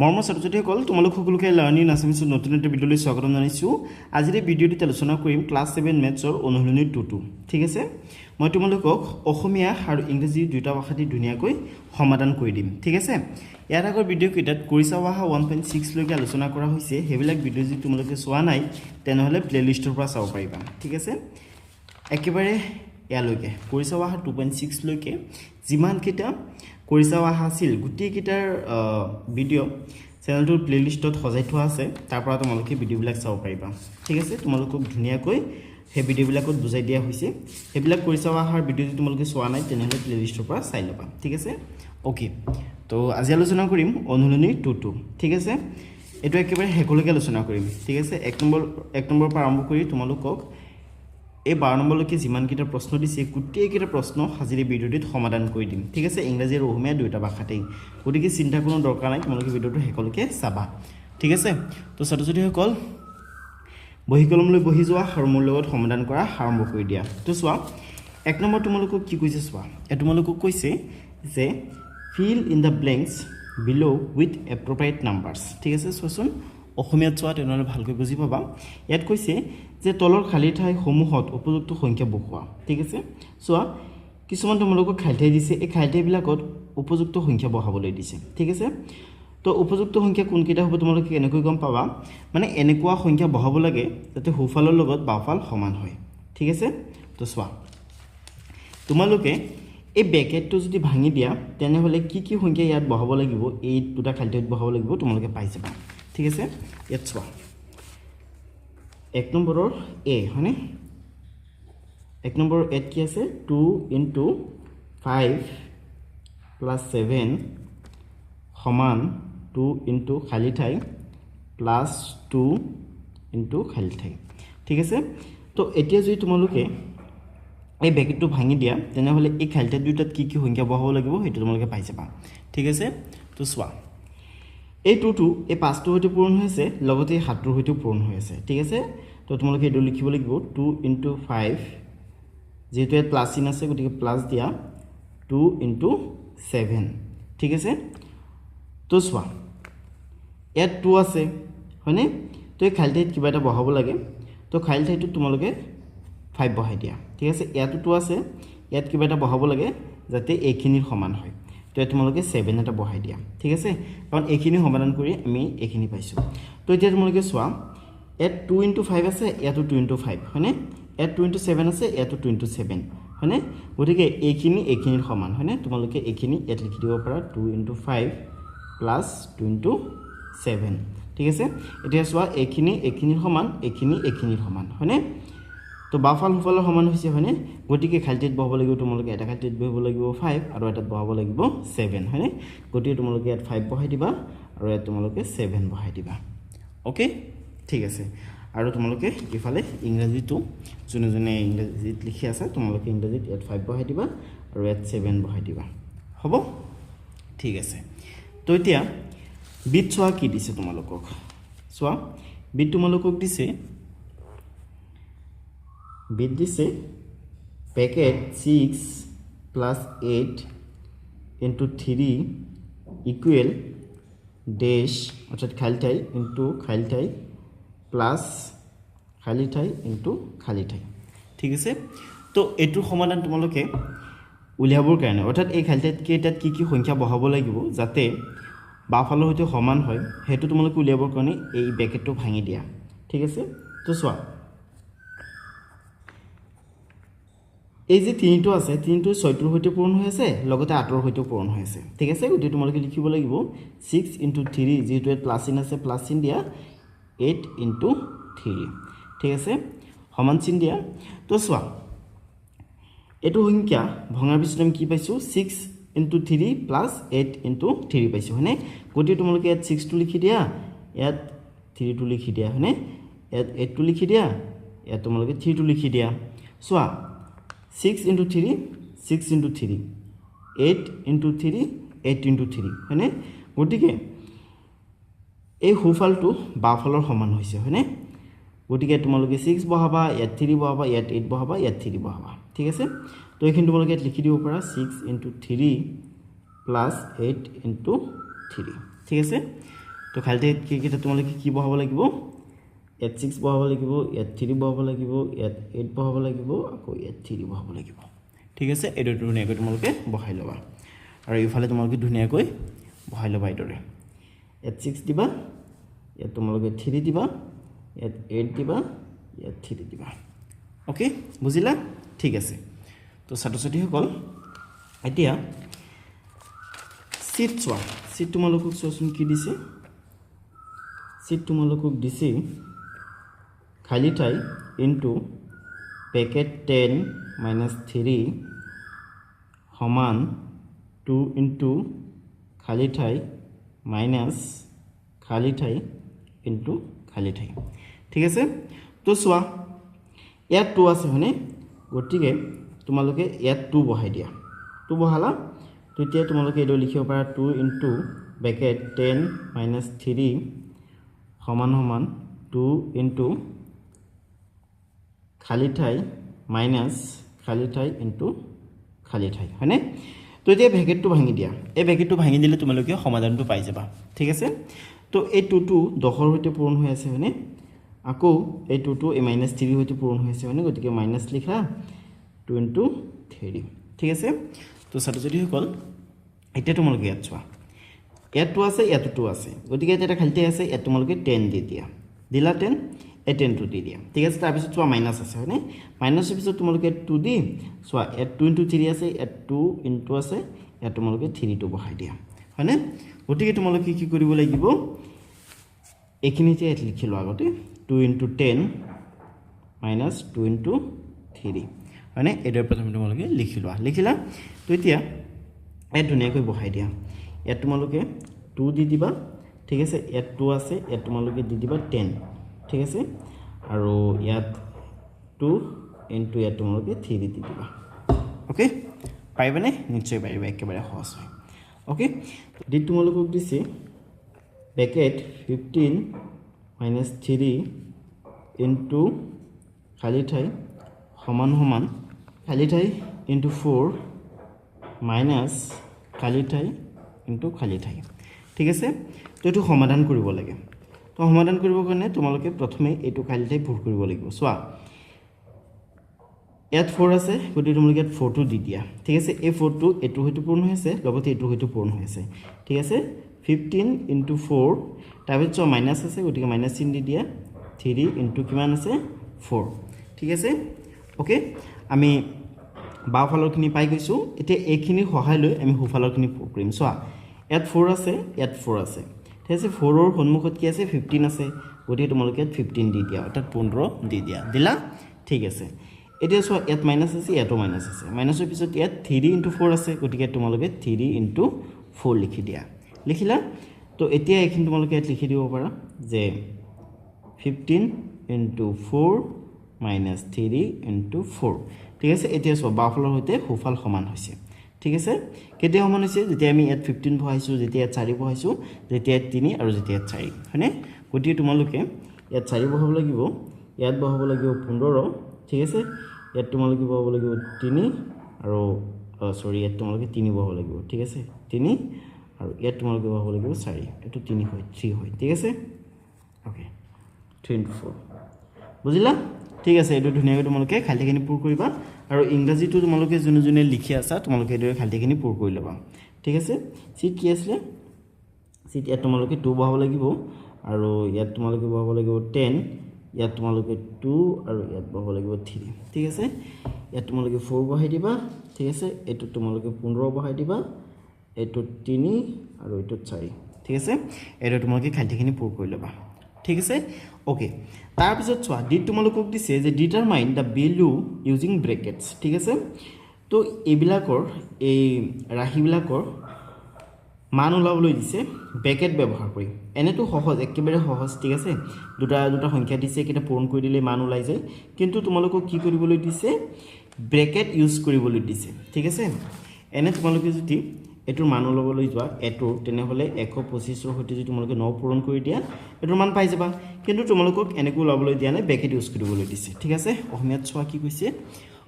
মৰমৰ ছাত্ৰ-ছাত্ৰীসকল তোমালোক সকলোকে লাৰ্নিং আছামিছৰ নতুন এটা ভিডিঅ'লৈ স্বাগতম জনাইছোঁ। আজিৰ এই ভিডিঅ'টিত আলোচনা কৰিম ক্লাছ 7 মেথছৰ অনুশীলনী 2 ঠিক আছে। মই তোমালোকক অসমীয়া আৰু ইংৰাজী দুটা ভাষাতে ধুনীয়াকৈ সমাধান কৰি দিম ঠিক আছে। ইয়াৰ আগৰ ভিডিঅ'কেইটাত কৰিছা অহা 1.6 লৈকে আলোচনা কৰা হৈছে। সেইবিলাক ভিডিঅ' যদি তোমালোকে চোৱা নাই তেনেহ'লে প্লেলিষ্টৰ পৰা চাব পাৰিবা ঠিক আছে। একেবাৰে ইয়ালৈকে কৰিছা অহা 2.6 লৈকে যিমানকেইটা কৰিছা অহা আছিল গোটেইকেইটাৰ ভিডিঅ' চেনেলটোৰ প্লেলিষ্টত সজাই থোৱা আছে। তাৰ পৰা তোমালোকে ভিডিঅ'বিলাক চাব পাৰিবা ঠিক আছে। তোমালোকক ধুনীয়াকৈ সেই ভিডিঅ'বিলাকত বুজাই দিয়া হৈছে। সেইবিলাক কৰিছা অহাৰ ভিডিঅ' যদি তোমালোকে চোৱা নাই তেনেহ'লে প্লেলিষ্টৰ পৰা চাই ল'বা ঠিক আছে। অ'কে, তো আজি আলোচনা কৰিম অনুশীলনী 2 ঠিক আছে। এইটো একেবাৰে শেষলৈকে আলোচনা কৰিম ঠিক আছে। এক নম্বৰ পৰা আৰম্ভ কৰি তোমালোকক এই 12 নম্বৰলৈকে যিমানকেইটা প্ৰশ্ন দিছে গোটেইকেইটা প্ৰশ্ন আজিৰ এই ভিডিঅ'টিত সমাধান কৰি দিম ঠিক আছে। ইংৰাজী আৰু অসমীয়া দুয়োটা ভাষাতেই, গতিকে চিন্তা কোনো দৰকাৰ নাই, তোমালোকে ভিডিঅ'টো শেষলৈকে চাবা ঠিক আছে। তো ছাত্ৰ-ছাত্ৰীসকল বহি কলমলৈ বহি যোৱা আৰু মোৰ লগত সমাধান কৰা আৰম্ভ কৰি দিয়া। তো চোৱা, এক নম্বৰ তোমালোকক কি কৈছে চোৱা, তোমালোকক কৈছে যে fill in the blanks bill' with appropriate numbers ঠিক আছে। চোৱাচোন অসমীয়াত চোৱা তেনেহ'লে ভালকৈ বুজি পাবা। ইয়াত কৈছে যে তলৰ খালী ঠাইসমূহত উপযুক্ত সংখ্যা বহুৱা ঠিক আছে। চোৱা, কিছুমান তোমালোকক খালী ঠাই দিছে, এই খালী ঠাইবিলাকত উপযুক্ত সংখ্যা বহাবলৈ দিছে ঠিক আছে। তো উপযুক্ত সংখ্যা কোনকেইটা হ'ব তোমালোকে কেনেকৈ গম পাবা, মানে এনেকুৱা সংখ্যা বহাব লাগে যাতে সোঁফালৰ লগত বাওঁফাল সমান হয় ঠিক আছে। তো চোৱা, তোমালোকে এই ব্ৰেকেটটো যদি ভাঙি দিয়া তেনেহ'লে কি কি সংখ্যা ইয়াত বহাব লাগিব, এই দুটা খালী ঠাইত বহাব লাগিব তোমালোকে পাই যাবা ঠিক আছে। ইয়াত চোৱা, এক নম্বৰৰ এ হয়নে, এক নম্বৰৰ এত কি আছে 2 × 5 + 7 সমান 2 × খালী ঠাই +2 × খালী ঠাই ঠিক আছে। তো এতিয়া যদি তোমালোকে এই ব্ৰেকেটটো ভাঙি দিয়া তেনেহ'লে এই খালী ঠাই দুটাত কি কি সংখ্যা বহাব লাগিব সেইটো তোমালোকে পাই যাবা ঠিক আছে। তো চোৱা, এই 2টো এই 5টোৰ সৈতে পূৰণ হৈ আছে, লগতে এই 7টোৰ সৈতেও পূৰণ হৈ আছে ঠিক আছে। তো তোমালোকে এইটো লিখিব লাগিব 2 × 5, যিহেতু ইয়াত প্লাছ চিন আছে গতিকে প্লাছ দিয়া 2 × 7 ঠিক আছে। তো চোৱা, ইয়াত 2 আছে হয়নে, তো এই খালী ঠাইত কিবা এটা বহাব লাগে, তো খালী ঠাইটোত তোমালোকে 5 বহাই দিয়া ঠিক আছে। ইয়াতো 2 আছে, ইয়াত কিবা এটা বহাব লাগে যাতে এইখিনিৰ সমান হয়, তো ইয়াত তোমালোকে 7 এটা বহাই দিয়া ঠিক আছে, কাৰণ এইখিনি সমাধান কৰি আমি এইখিনি পাইছোঁ। তো এতিয়া তোমালোকে চোৱা, ইয়াত 2 × 5 আছে, ইয়াতো 2 × 5 হয়নে, ইয়াত 2 × 7 আছে, ইয়াতো 2 × 7 হয়নে, গতিকে এইখিনিৰ সমান হয়নে। তোমালোকে এইখিনি ইয়াত লিখি দিব পাৰা 2 × 5 + 2 × 7 ঠিক আছে। এতিয়া চোৱা, এইখিনিৰ সমান, এইখিনিৰ সমান হয়নে, তো বাওঁফাল সোঁফালৰ সমান হৈছে হয়নে, গতিকে খালী ঠাইত বহাব লাগিব তোমালোকে, এটা খালী ঠাইত বহাব লাগিব 5 আৰু এটাত বহাব লাগিব 7 হয়নে, গতিকে তোমালোকে ইয়াত 5 বহাই দিবা আৰু ইয়াত তোমালোকে 7 বহাই দিবা অ'কে ঠিক আছে। আৰু তোমালোকে ইফালে ইংৰাজীটো যোনে যোনে ইংৰাজীত লিখি আছে তোমালোকে ইংৰাজীত ইয়াত 5 বহাই দিবা আৰু ইয়াত 7 বহাই দিবা হ'ব ঠিক আছে। তো এতিয়া বিট চোৱা কি দিছে তোমালোকক, চোৱা বিট তোমালোকক দিছে, বিট দিছে পেকেট 6 + 8 × 3 ইকুৱেল ডেছ, অৰ্থাৎ খালী ঠাই ইনটু খালী ঠাই প্লাছ খালী ঠাই ইনটু খালী ঠাই ঠিক আছে। তো এইটোৰ সমাধান তোমালোকে উলিয়াবৰ কাৰণে, অৰ্থাৎ এই খালী ঠাইত কেইটাত কি কি সংখ্যা বহাব লাগিব যাতে বাওঁফালৰ সৈতে সমান হয়, সেইটো তোমালোকে উলিয়াবৰ কাৰণে এই ব্ৰেকেটটো ভাঙি দিয়া ঠিক আছে। তো চোৱা, এই যে 3টো আছে, 3টো 6টোৰ সৈতে পূৰণ হৈ আছে, লগতে 8ৰ সৈতেও পূৰণ হৈ আছে ঠিক আছে। গতিকে তোমালোকে লিখিব লাগিব 6 × 3, যিহেতু ইয়াত প্লাছ চিন আছে প্লাছ চিন দিয়া 8 × 3 ঠিক আছে, সমান চিন দিয়া। তো চোৱা, এইটো সংখ্যা ভঙাৰ পিছত আমি কি পাইছোঁ 6 × 3 + 8 × 3 পাইছোঁ হয়নে, গতিকে তোমালোকে ইয়াত 6টো লিখি দিয়া, ইয়াত 3টো লিখি দিয়া হয়নে, ইয়াত 8টো লিখি দিয়া, ইয়াত তোমালোকে 3টো লিখি দিয়া। চোৱা, 6 × 3 6 × 3 8 × 3 8 × 3 হয়নে, গতিকে এই সোঁফালটো বাওঁফালৰ সমান হৈছে হয়নে, গতিকে তোমালোকে 6 বহাবা, ইয়াত 3 বহাবা, ইয়াত 8 বহাবা, ইয়াত 3 বহাবা ঠিক আছে। তো এইখিনি তোমালোকে ইয়াত লিখি দিব পাৰা 6 × 3 + 8 × 3 ঠিক আছে। তো খালি ঠাইত কেইটা তোমালোকে কি বহাব লাগিব ইয়াত 6 বহাব লাগিব ইয়াত 3 বহাব লাগিব ইয়াত 8 বহাব লাগিব আকৌ ইয়াত 3 বহাব লাগিব ঠিক আছে এইটো ধুনীয়াকৈ তোমালোকে বহাই ল'বা আৰু ইফালে তোমালোকে ধুনীয়াকৈ বহাই ল'বা এইদৰে ইয়াত 6 দিবা ইয়াত তোমালোকে 3 দিবা ইয়াত 8 দিবা ইয়াত 3 দিবা ওকে বুজিলা ঠিক আছে তো ছাত্ৰ-ছাত্ৰীসকল এতিয়া সিট চোৱা সিট তোমালোকক চোৱাচোন কি দিছে সিট তোমালোকক দিছে খালি ঠাই ইনটু পেকেট 10 - 3 সমান 2 ইনটু খালি ঠাই মাইনাস খালি ঠাই ইনটু খালি ঠাই ঠিক আছে তো চোৱা ইয়াত 2 আছে হনে গতিকে তোমালোকে ইয়াত 2 বহাই দিয়া 2 বহালা তো এতিয়া তোমালোকে এটো লিখিব পাৰা 2 ইনটু ব্ৰেকেট 10 - 3 সমান সমান 2 ইনটু খালি ঠাই মাইনাস খালি ঠাই ইনটু খালি ঠাই হয়নে তো এতিয়া ব্ৰেকেটটো ভাঙি দিয়া এই ব্ৰেকেটটো ভাঙি দিলে তোমালোকে সমাধানটো পাই যাবা ঠিক আছে তো এই 2টো 10ৰ হৈতে পূৰণ হৈ আছে হয়নে আকৌ এই 2টো এই -3 হৈতে পূৰণ হৈ আছে হয়নে গতিকে মাইনাস লিখা 2 ইনটু 3 ঠিক আছে তো ছাত্ৰ-ছাত্ৰীসকল এতিয়া তোমালোকে ইয়াত চোৱা ইয়াত 2 আছে ইয়াত 2 আছে গতিকে এটা খালি ঠাই আছে ইয়াত তোমালোকে 10 দি দিয়া দিলা 10 এই 10 টো দি দিয়া ঠিক আছে তাৰ পিছত চোৱা মাইনাস আছে হয়নে মাইনাসৰ পিছত তোমালোকে 2 দি চোৱা ইয়াত 2 ইনটু 3 আছে ইয়াত 2 ইনটু আছে ইয়াত তোমালোকে 3 টো বহাই দিয়া হয়নে গতিকে তোমালোকে কি কৰিব লাগিব এইখিনিতে ইয়াত লিখি লোৱা আগতে 2 ইনটু 10 মাইনাস 2 ইনটু 3 হয়নে এডৰ প্ৰথমে তোমালোকে লিখি লোৱা লিখিলা তো এতিয়া এই ধুনীয়াকৈ বহাই দিয়া ইয়াত তোমালোকে 2 দি দিবা ঠিক আছে ইয়াত 2 আছে ইয়াত তোমালোকে দি দিবা 10 ঠিক আছে আৰু ইয়াত 2 ইনটু ইয়াত তোমালোকে 3 দি দিবা ওকে পাইবানে নিশ্চয় পাৰিবা একেবাৰে সহজ হয় ওকে দি তোমালোকক দিছে ব্ৰেকেট 15 - 3 ইনটু খালি ঠাই সমান সমান খালি ঠাই ইনটু 4 মাইনাস খালি ঠাই ইনটু খালি ঠাই ঠিক আছে তো এটো সমাধান কৰিব লাগে তো সমাধান কৰিবৰ কাৰণে তোমালোকে প্ৰথমে এটো খালি ঠাই পূৰ কৰিব লাগিব চোৱা ইয়াত 4 আছে গতিকে তোমালোকে ইয়াত 4 টো দি দিয়া ঠিক আছে এই 4 টো এটো হয়তো পূৰণ হৈছে লগতে এটো হয়তো পূৰণ হৈছে ঠিক আছে 15 ইনটু 4 তাৰপিছত মাইনাস আছে গতিকে মাইনাস চিন দি দিয়া 3 ইনটু কিমান আছে 4 ঠিক আছে ওকে আমি বাওফালৰখিনি পাই গৈছো এতিয়া এইখিনি সহায় লৈ আমি সোফালৰখিনি কৰিম চোৱা ইয়াত 4 আছে ইয়াত 4 আছে ঠিক আছে 4ৰ সন্মুখত কি আছে 15 আছে গতিকে তোমালোকে 15 দি দিয়া অৰ্থাৎ 15 দি দিয়া দিলা ঠিক আছে এতিয়া চোৱা ইয়াত মাইনাস আছে ইয়াতো মাইনাস আছে মাইনাসৰ পিছত ইয়াত 3 ইনটু 4 আছে গতিকে তোমালোকে 3 ইনটু 4 লিখি দিয়া লিখিলা তো এতিয়া এইখিনি তোমালোকে ইয়াত লিখি দিব পাৰা যে 15 ইনটু 4 মাইনাস 3 ইনটু 4 ঠিক আছে এতিয়া চোৱা বাওফালৰ হৈতে সোফাল সমান হৈছে ঠিক আছে কেতিয়া সমান হৈছে যেতিয়া আমি ইয়াত 15 বহাইছো যেতিয়া ইয়াত 4 বহাইছো যেতিয়া ইয়াত 3 আৰু যেতিয়া ইয়াত 4 হয়নে গতিকে তোমালোকে ইয়াত 4 বহাব লাগিব ইয়াত বহাব লাগিব 15 ঠিক আছে ইয়াত তোমালোকে বহাব লাগিব 3 আৰু সৰি ইয়াত তোমালোকে 3 বহাব লাগিব ঠিক আছে 3 আৰু ইয়াত তোমালোকে বহাব লাগিব 4 এটো 3 হয় 3 হয় ঠিক আছে ওকে 24 বুজিলা ঠিক আছে এটো ধুনীয়াকৈ তোমালোকে খালিখিনি পূৰ কৰিবা আৰু ইংৰাজীটো তোমালোকে জুনে জুনে লিখি আছা তোমালোকে এটো খালিখিনি পূৰ কৰি লবা ঠিক আছে সিট কি আছে সিট ইয়াত তোমালোকে 2 বহাব লাগিব আৰু ইয়াত তোমালোকে বহাব লাগিব 10 ইয়াত তোমালোকে 2 আৰু ইয়াত বহাব লাগিব 3 ঠিক আছে ইয়াত তোমালোকে 4 বহাই দিবা ঠিক আছে এটো তোমালোকে 15 বহাই দিবা এটো 3 আৰু এটো 4 ঠিক আছে এটো তোমালোকে খালিখিনি পূৰ কৰি লবা ঠিক আছে ওকে তাৰ পিছত চোৱা ডি তোমালোকক দিছে যে ডিটাৰমাইন দা ভ্যালু ইউজিং ব্ৰেকেটস ঠিক আছে তো এইবিলাকৰ এই ৰাশিবিলাকৰ মান ওলাবলৈ দিছে ব্ৰেকেট ব্যৱহাৰ কৰি এনেটো সহজ একেবাৰে সহজ ঠিক আছে দুটা সংখ্যা দিছে কিটা পূৰণ কৰি দিলে মান ওলাই যায় কিন্তু তোমালোকক কি কৰিবলৈ দিছে ব্ৰেকেট ইউজ কৰিবলৈ দিছে ঠিক আছে এনে তোমালোকে যদি এটোৰ মান ওলাবলৈ যোৱা এটো তেনেহলে 125 ৰ হৈতে যদি তোমালোকে 9 পূৰণ কৰি দিয়া এটোৰ মান পাই যাবা কিন্তু তোমালোকক এনেকৈ ওলাবলৈ দিয়া নাই ব্ৰেকেট ইউজ কৰিবলৈ দিছে ঠিক আছে অসমীয়াত চোৱা কি কৈছে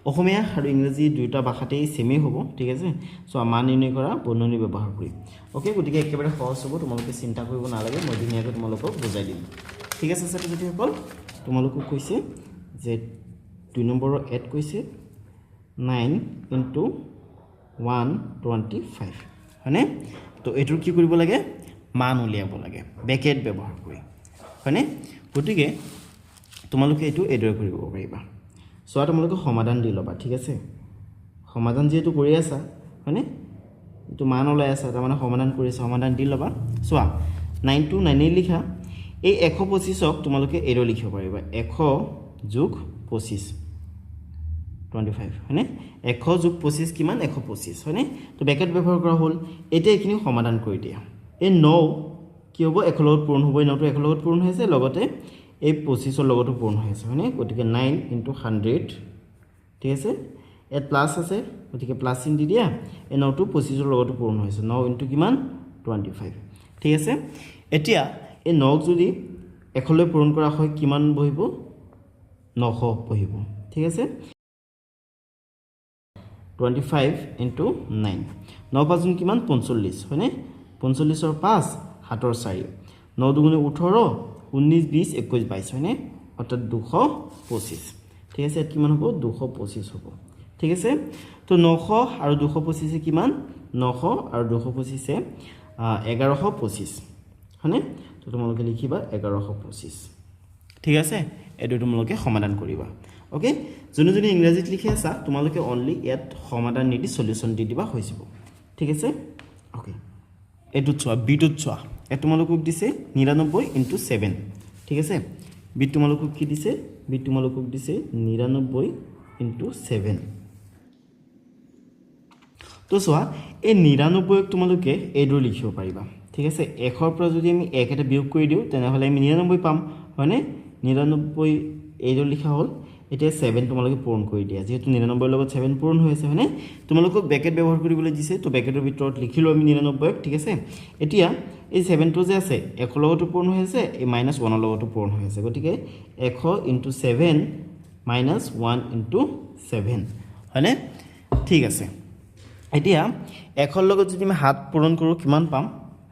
অসমীয়া আৰু ইংৰাজী দুয়োটা ভাষাতেই সেমেই হ'ব ঠিক আছে সো মান নিৰ্ণয় কৰা বৰ্ণনী ব্যৱহাৰ কৰি ওকে গতিকে একেবাৰে সহজ হ'ব তোমালোকে চিন্তা কৰিব নালাগে মই ধুনীয়াকৈ তোমালোকক বুজাই দিম ঠিক আছে ছাত্ৰ ছাত্ৰীসকল তোমালোকক কৈছে যে 2 নম্বৰৰ এড কৈছে 9 into 125 হয়নে তো এটোৰ কি কৰিব লাগে মান উলিয়াব লাগে ব্ৰেকেট ব্যৱহাৰ কৰি হয়নে গতিকে তোমালোকে এটো এডৰ কৰিব পাৰিবা সো তোমালোকে সমাধান দি লবা ঠিক আছে সমাধান যেটো কৰি আছা হয়নে এটো মান ওলাই আছে তাৰ মানে সমাধান কৰি আছে সমাধান দি লবা সোৱা 9 to 9 লিখা এই 125ক তোমালোকে এডৰ লিখিব পাৰিবা 100 যোগ 25 25 হয়নে 100 যোগ 25 কিমান 125 হয়নে তো ব্ৰেকেট ব্যৱহাৰ কৰা হ'ল এটা এখিনি সমাধান কৰি দিয়া এই 9 কি হ'ব 1 লগত পূৰণ হ'ব 9 টো 1 লগত পূৰণ হৈছে লগতে এই 25 ৰ লগতো পূৰণ হৈছে হয়নে গতিকে 9 into 100 ঠিক আছে এট প্লাস আছে গতিকে প্লাস চিন দি দিয়া এই 9 টো 25 ৰ লগতো পূৰণ হৈছে 9 into কিমান 25 ঠিক আছে এতিয়া এই 9 যদি 1 লৈ পূৰণ কৰা হয় কিমান বহিব 900 বহিব ঠিক আছে 25 into 9 9 5 গুণ কিমান 45 হয়নে 45 ৰ 5 7 ৰ 4 9 দুগুণে 18 19 20 21 22 হয়নে অৰ্থাৎ 225 ঠিক আছে কিমান হ'ব 225 হ'ব ঠিক আছে তো 900 আৰু 225 কিমান 900 আৰু 225 1125 হয়নে তো তোমালোকে লিখিবা 1125 ঠিক আছে এটো তোমালোকে সমাধান কৰিবা ওকে জনে জনে ইংৰাজীত লিখি আছা তোমালোকে অনলি ইয়াত সমাধান নিদি সলিউশন দি দিবা হৈ যাব ঠিক আছে ওকে এটো চোৱা বিটুত চোৱা এ তোমালোকক দিছে 99 into 7 ঠিক আছে বিট তোমালোকক কি দিছে বিট তোমালোকক দিছে 99 into 7 তো চোৱা এই 99ক তোমালোকে এডৰ লিখিব পাৰিবা ঠিক আছে 1 ৰ পৰা যদি আমি 1 এটা বিয়োগ কৰি দিও তেনেহলে আমি 99 পাম হয়নে 99 এডৰ লিখা হ'ল এতিয়া 7 তোমালোকে পূৰণ কৰি দিয়া যেহেতু 99 ৰ লগত 7 পূৰণ হৈ আছে হয়নে তোমালোকক ব্ৰেকেট ব্যৱহাৰ কৰিবলৈ দিছে তো ব্ৰেকেটৰ ভিতৰত লিখিলো আমি 99 ঠিক আছে এতিয়া এই 7 টো যে আছে 1 ৰ লগতো পূৰণ হৈ আছে এই -1 ৰ লগতো পূৰণ হৈ আছে গতিকে 100 into 7 -1 into 7 হয়নে ঠিক আছে এতিয়া 1 ৰ লগত যদি আমি 7 পূৰণ কৰো কিমান পাম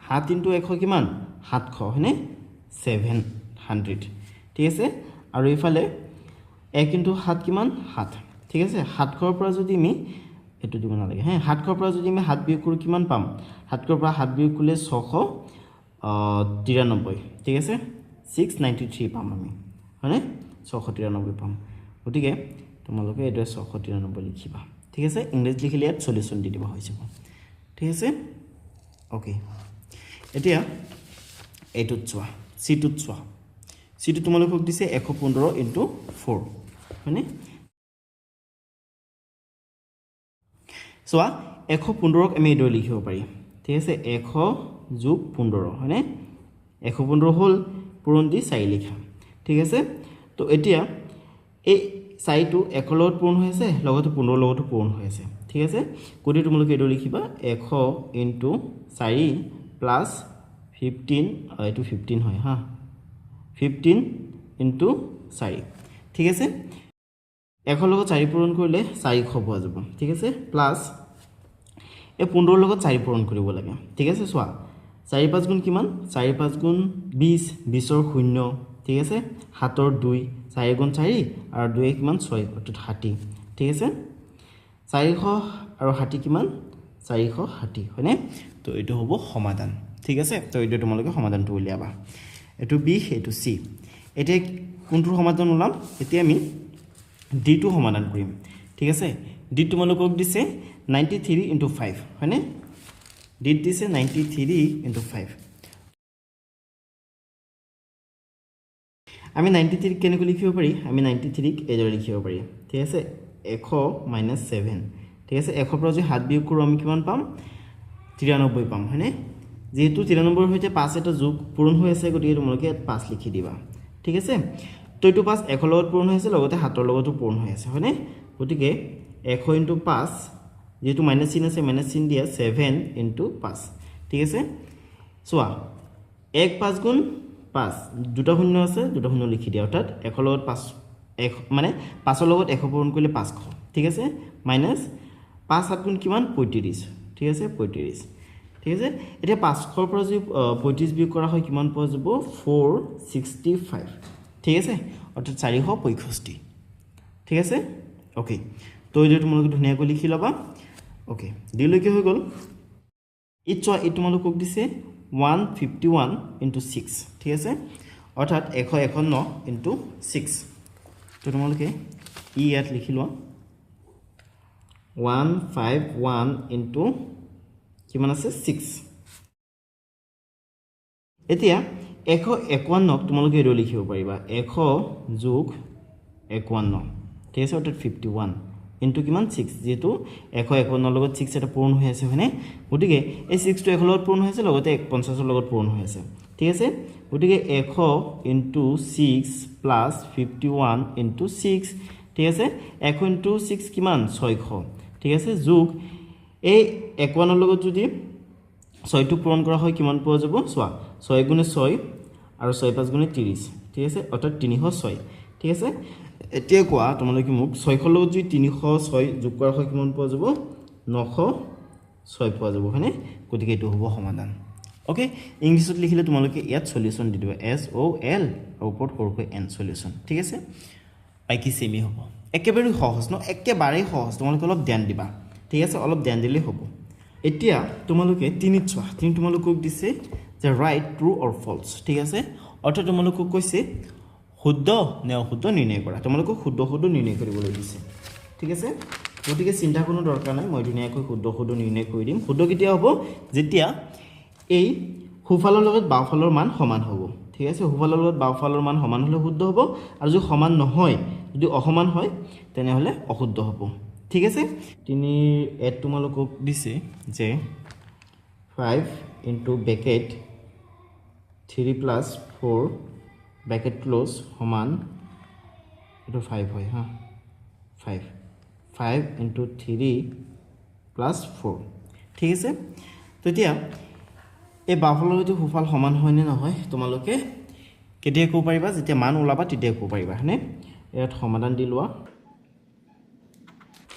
7 into 100 কিমান 700 হয়নে 700 ঠিক আছে আৰু ইফালে 1 into 7 কিমান 7 ঠিক আছে 700 ৰ পৰা যদি আমি এটো দিব নালাগে হ্যাঁ 700 ৰ পৰা যদি আমি 7 বিয়োগ কৰো কিমান পাম 700 ৰ পৰা 7 বিয়োগ কৰিলে 693 ঠিক আছে 693 পাম আমি হয়নে 693 পাম গতিকে তোমালোকে এটো 693 লিখিবা ঠিক আছে ইংলিশ লিখিলে ইয়াত সলিউশন দি দিবা হৈ যাব ঠিক আছে ওকে এতিয়া এটোত চোৱা সিটোত চোৱা সিটো তোমালোকক দিছে 115 into 4 হয়নে চোৱা 115ক আমি এডৰ লিখিব পাৰি ঠিক আছে 100 যোগ 15 হয়নে 115 হ'ল পূৰণ দি 4 লিখা ঠিক আছে তো এতিয়া এই 4 টো 1 লগত পূৰণ হৈ আছে লগতে 15 লগতো পূৰণ হৈ আছে ঠিক আছে কোটি তোমালোকে এডৰ লিখিবা 100 into 4 plus 15 এটো 15 হয় হা 15 into 4 ঠিক আছে 1 লগত 4 পূৰণ কৰিলে 400 পোৱা যাব ঠিক আছে প্লাস এই 15 লগত 4 পূৰণ কৰিব লাগে ঠিক আছে চোৱা 4 5 গুণ কিমান 4 5 গুণ 20 20 ৰ 0 ঠিক আছে 7 ৰ 2 4 গুণ 4 আৰু 2 কিমান 6 অৰ্থাৎ 60 ঠিক আছে 400 আৰু 60 কিমান 460 হয়নে তো এটো হ'ব সমাধান ঠিক আছে তো এটো তোমালোকে সমাধানটো উলিয়াবা এটো বি এটো সি এতিয়া কোনটো সমাধান ওলাম এতিয়া আমি ডি টো সমাধান কৰিম ঠিক আছে ডি তোমালোকক দিছে 93 into 5 হয়নে ডি দিছে 93 into 5 আমি 93 কেনেকৈ লিখিব পাৰি আমি 93 ক এডৰ লিখিব পাৰি ঠিক আছে 100 - 7 ঠিক আছে 100 পৰা যদি 7 বিয়োগ কৰো আমি কিমান পাম 93 পাম হয়নে যেহেতু 93 ৰ হৈতে 5 এটা যোগ পূৰণ হৈ আছে গতিকে তোমালোকে 5 লিখি দিবা ঠিক আছে তো এটো 5 1 লগত পূৰণ হৈ আছে লগতে 7 ৰ লগতো পূৰণ হৈ আছে হয়নে গতিকে 100 into 5 যেহেতু মাইনাস চিন আছে মাইনাস চিন দিয়া 7 into 5 ঠিক আছে চোৱা 1 5 গুণ 5 দুটা শূন্য আছে দুটা শূন্য লিখি দিয়া অৰ্থাৎ 1 লগত 5 1 মানে 5 ৰ লগত 100 পূৰণ কৰিলে 500 ঠিক আছে মাইনাছ 5 7 গুণ কিমান 35 ঠিক আছে 35 ঠিক আছে এতিয়া 500 ৰ পৰা যদি 35 বিয়োগ কৰা হয় কিমান পোৱা যাব 465 ঠিক আছে অৰ্থাৎ 465 ঠিক আছে ওকে তো এই তোমালোকে ধুনীয়াকৈ লিখি লবা ওকে দিলৈকে হৈ গল এই তোমালোকক দিছে 151 into 6 ঠিক আছে অৰ্থাৎ 151 into 6 তো তোমালোকে ইয়াত লিখি লোৱা 151 into কিমান আছে 6 এতিয়া 151 তোমালোকে এৰো লিখিব পাৰিবা 100 যোগ 51 ঠিক আছে অৰ্থাৎ 51 into কিমান 6 যেটো 151 লগত 6 এটা পূৰণ হৈ আছে হয়নে গতিকে এই 6 টো 1 লগত পূৰণ হৈ আছে লগতে 50 ৰ লগত পূৰণ হৈ আছে ঠিক আছে গতিকে 100 into 6 plus 51 into 6 ঠিক আছে 100 into 6 কিমান 600 ঠিক আছে যোগ এই 51 ৰ লগত যদি 6 টো পূৰণ কৰা হয় কিমান পোৱা যাব চোৱা 6 গুণে 6 আৰু 6 5 গুণে 30 ঠিক আছে অৰ্থাৎ 306 ঠিক আছে এতিয়া কোৱা তোমালোকে মোক 600 লগত যদি 306 যোগ কৰা হয় কিমান পোৱা যাব 906 পোৱা যাব হয়নে গতিকে এটো হ'ব সমাধান ওকে ইংলিশত লিখিলে তোমালোকে ইয়াত সলিউশন দি দিবা S O L আৰু ওপৰত সৰুকৈ N সলিউশন ঠিক আছে পাইকি সেমি হ'ব একেবাৰে সহজ ন একেবাৰে সহজ তোমালোকে অলপ ধ্যান দিবা ঠিক আছে অলপ ধ্যান দিলে হ'ব এতিয়া তোমালোকে 3 চোৱা 3 তোমালোকক দিছে যে ৰাইট ট্ৰু অৰ ফলস ঠিক আছে অৰ্থাৎ তোমালোকক কৈছে শুদ্ধ নে অশুদ্ধ নিৰ্ণয় কৰা তোমালোকক শুদ্ধ শুদ্ধ নিৰ্ণয় কৰিবলৈ দিছে ঠিক আছে গতিকে চিন্তা কোনো দৰকাৰ নাই মই ধুনীয়াকৈ শুদ্ধ শুদ্ধ নিৰ্ণয় কৰি দিম শুদ্ধ কেতিয়া হ'ব যেতিয়া এই হুফালৰ লগত বাওফালৰ মান সমান হ'ব ঠিক আছে হুফালৰ লগত বাওফালৰ মান সমান হলে শুদ্ধ হ'ব আৰু যদি সমান নহয় যদি অসমান হয় তেনেহলে অশুদ্ধ হ'ব ঠিক আছে তিনি এড তোমালোকক দিছে যে 5 into bracket 3 plus 4 bracket close সমান এটো 5 হয় হা 5 into 3 plus 4 ঠিক আছে তো এতিয়া এই বাওফালৰ যদি হুফাল সমান হয় নে নহয় তোমালোকে কেতিয়া কব পাৰিবা যেতিয়া মান ওলাবা তেতিয়া কব পাৰিবা হনে ইয়াত সমাধান দি লোৱা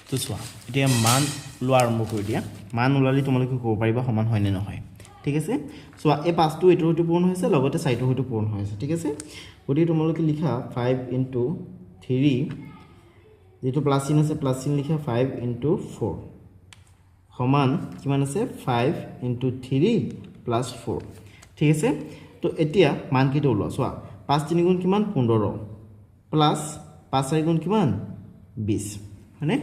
তো চোৱা এতিয়া মান লোৱা আৰম্ভ কৰি দিয়া মান ওলালি তোমালোকে কব পাৰিবা সমান হয় নে নহয় ঠিক আছে চোৱা এই 5 টো এটো হতে পূৰণ হৈছে লগতে 4 টো হতে পূৰণ হৈছে ঠিক আছে গতি তোমালোকে লিখা 5 into 3 যেটো প্লাস চিন আছে প্লাস চিন লিখা 5 into 4 সমান কিমান আছে 5 into 3 plus 4 ঠিক আছে তো এতিয়া মান কিটো ওলোৱা চোৱা 5 3 গুণ কিমান 15 প্লাস 5 4 গুণ কিমান 20 মানে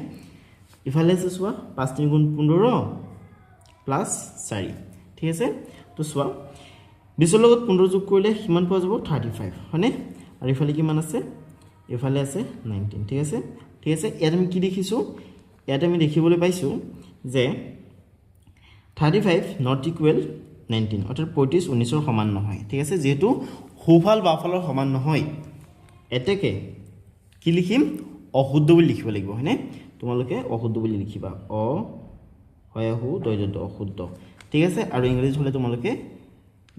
ইফালে আছে চোৱা 5 3 গুণ 15 প্লাস 4 ঠিক আছে তো চোৱা 20 লগত 15 যোগ কৰিলে কিমান পোৱা যাব 35 মানে আৰু ইফালে কিমান আছে ইফালে আছে 19 ঠিক আছে ইয়াত আমি কি দেখিছো ইয়াত আমি দেখিবলৈ পাইছো যে 35 not equal 19 অৰ্থাৎ 35 19 ৰ সমান নহয় ঠিক আছে যেহেতু হুফাল বাওফালৰ সমান নহয় এতেকে কি লিখিম অশুদ্ধ বুলি লিখিব লাগিব হয়নে তোমালোকে অশুদ্ধ বুলি লিখিবা অ হয় হু দয়জন্ত অশুদ্ধ ঠিক আছে আৰু ইংলিশ হলে তোমালোকে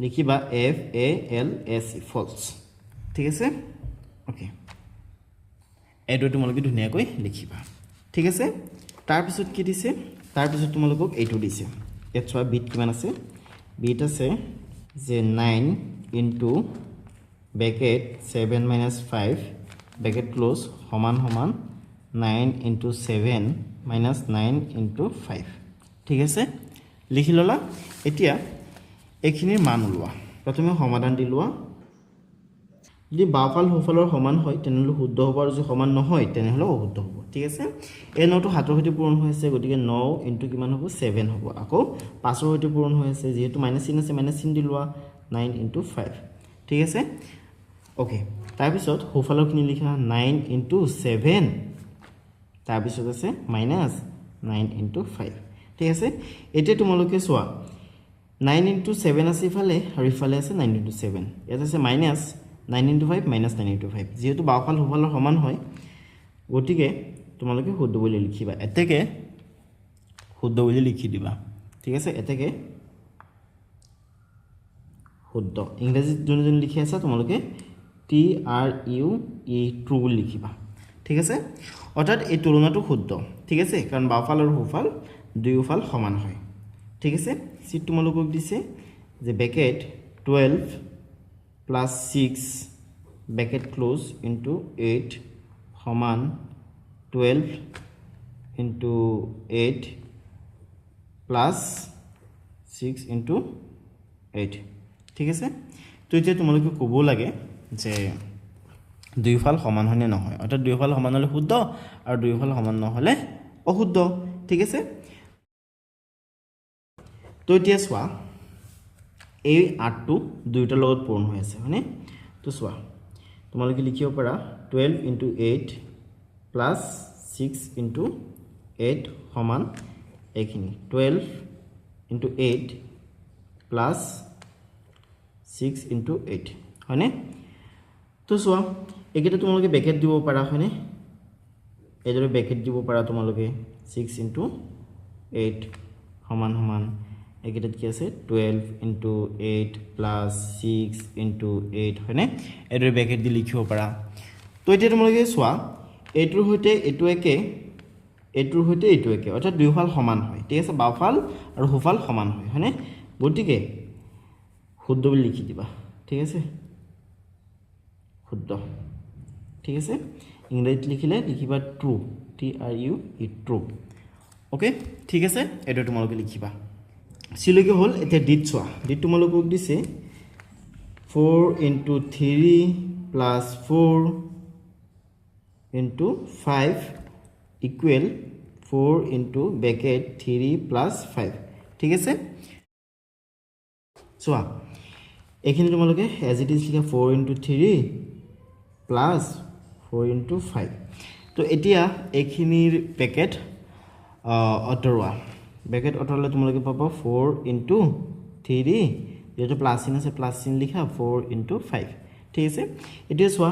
লিখিবা F A L S E false ঠিক আছে ওকে এটো তোমালোকে ধুনীয়াকৈ লিখিবা ঠিক আছে তাৰ পিছত কি দিছে তাৰ পিছত তোমালোকক এইটো দিছে ইয়াত চোৱা বিট কিমান আছে বিট আছে যে 9 into bracket 7 minus 5 bracket close সমান সমান 9 into 7 minus 9 into 5 ঠিক আছে লিখি ললা এতিয়া এখিনিৰ মান ওলোৱা প্ৰথমে সমাধান দি লোৱা যদি বাওফাল হুফালৰ সমান হয় তেনেহলে শুদ্ধ হ'ব আৰু যদি সমান নহয় তেনেহলে অশুদ্ধ হ'ব ঠিক আছে এই 9 টো হাতৰ সৈতে পূৰণ হৈ আছে গতিকে 9 into কিমান হ'ব 7 হ'ব আকৌ 5 ৰ সৈতে পূৰণ হৈ আছে যেহেতু মাইনাস চিন আছে মাইনাস চিন দি লোৱা 9 into 5 ঠিক আছে ওকে তাৰ পিছত হুফালৰখিনি লিখা 9 into 7 তাৰ পিছত আছে মাইনাস 9 into 5 ঠিক আছে এতিয়া তোমালোকে চোৱা 9 into 7 আছে ইফালে আৰু ইফালে আছে 9 into 7 ইয়াত আছে মাইনাস 9 into 5 minus 9 into 5 যেহেতু বাওফাল হুফালৰ সমান হয় গতিকে তোমালোকে শুদ্ধ বুলি লিখিবা এতেকে শুদ্ধ বুলি লিখি দিবা ঠিক আছে এতেকে শুদ্ধ ইংৰাজীত যোন লিখি আছে তোমালোকে T R U E true বুলি লিখিবা ঠিক আছে অৰ্থাৎ এই তুলনাটো শুদ্ধ ঠিক আছে কাৰণ বাওঁফাল আৰু সোঁফাল দুয়োফাল সমান হয় ঠিক আছে চিট তোমালোকক দিছে যে bracket 12 plus 6 bracket close into 8 সমান 12 into 8 plus 6 into 8 ঠিক আছে তো এতিয়া তোমালোকে ক'ব লাগে যে দুয়োফাল সমান হয়নে নহয় অৰ্থাৎ দুয়োফাল সমান হ'লে শুদ্ধ আৰু দুয়োফাল সমান নহ'লে অশুদ্ধ ঠিক আছে তো এতিয়া চোৱা এই 8টো দুইটাৰ লগত পূৰণ হৈ আছে হয়নে তো চোৱা তোমালোকে লিখিব পাৰা 12 into 8 plus 6 into 8 সমান এইখিনি 12 into 8 plus 6 into 8 হয়নে তো চোৱা এইকেইটা তোমালোকে ব্ৰেকেট দিব পাৰা হয়নে এইদৰে ব্ৰেকেট দিব পাৰা তোমালোকে 6 into 8 সমান সমান এইকেইটাত কি আছে 12 into 8 plus 6 into 8 হয়নে এইদৰে ব্ৰেকেট দি লিখিব পাৰা তো এতিয়া তোমালোকে চোৱা এইটোৰ সৈতে এইটো একে এইটোৰ সৈতে এইটো একে অৰ্থাৎ দুয়োফাল সমান হয় ঠিক আছে বাওঁফাল আৰু সোঁফাল সমান হয় হয়নে গতিকে শুদ্ধ বুলি লিখি দিবা ঠিক আছে শুদ্ধ ঠিক আছে ইংৰাজীত লিখিলে লিখিবা ট্ৰু TRUE ট্ৰু ওকে ঠিক আছে এইটো তোমালোকে লিখিবা সিলৈকে হ'ল এতিয়া ডিট চোৱা ডিট তোমালোকক দিছে 4 into 3 plus 4 into 5 equal 4 into bracket 3 plus 5 ঠিক আছে চোৱা এইখিনি তোমালোকে as it is লিখা 4 into 3 plus 4 into 5 তো এতিয়া এইখিনিৰ ব্ৰেকেট অতৰুৱা ব্ৰেকেট অতৰালে তোমালোকে পাবা 4 into 3 যেটো প্লাস চিন আছে প্লাস চিন লিখা 4 into 5 ঠিক আছে এতিয়া চোৱা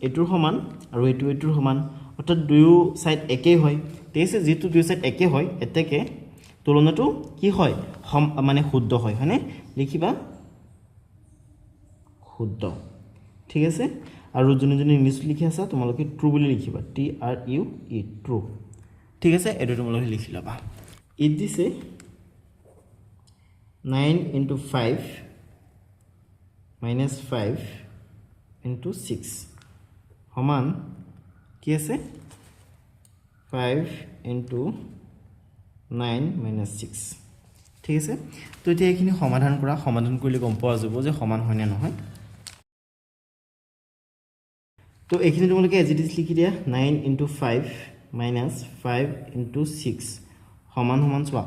এটোৰ সমান আৰু এটোৰ সমান অৰ্থাৎ দুয়ো সাইড একে হয় ঠিক আছে যেটো দুয়ো সাইড একে হয় এতেকে তুলনাটো কি হয় মানে শুদ্ধ হয় হয়নে লিখিবা শুদ্ধ ঠিক আছে আৰু যোনে ইংলিশ লিখি আছে তোমালোকে ট্ৰু বুলি লিখিবা TRUE ট্ৰু ঠিক আছে এটো তোমালোকে লিখি লবা ইট দিছে 9 into 5 minus 5 into 6 সমান কি আছে 5 into 9 minus 6 ঠিক আছে তো এতিয়া এইখিনি সমাধান কৰিলে গম পোৱা যাব যে সমান হয় নে নহয় তো এইখিনি তোমালোকে as it is লিখি দিয়া 9 into 5 minus 5 into 6 সমান সমান চোৱা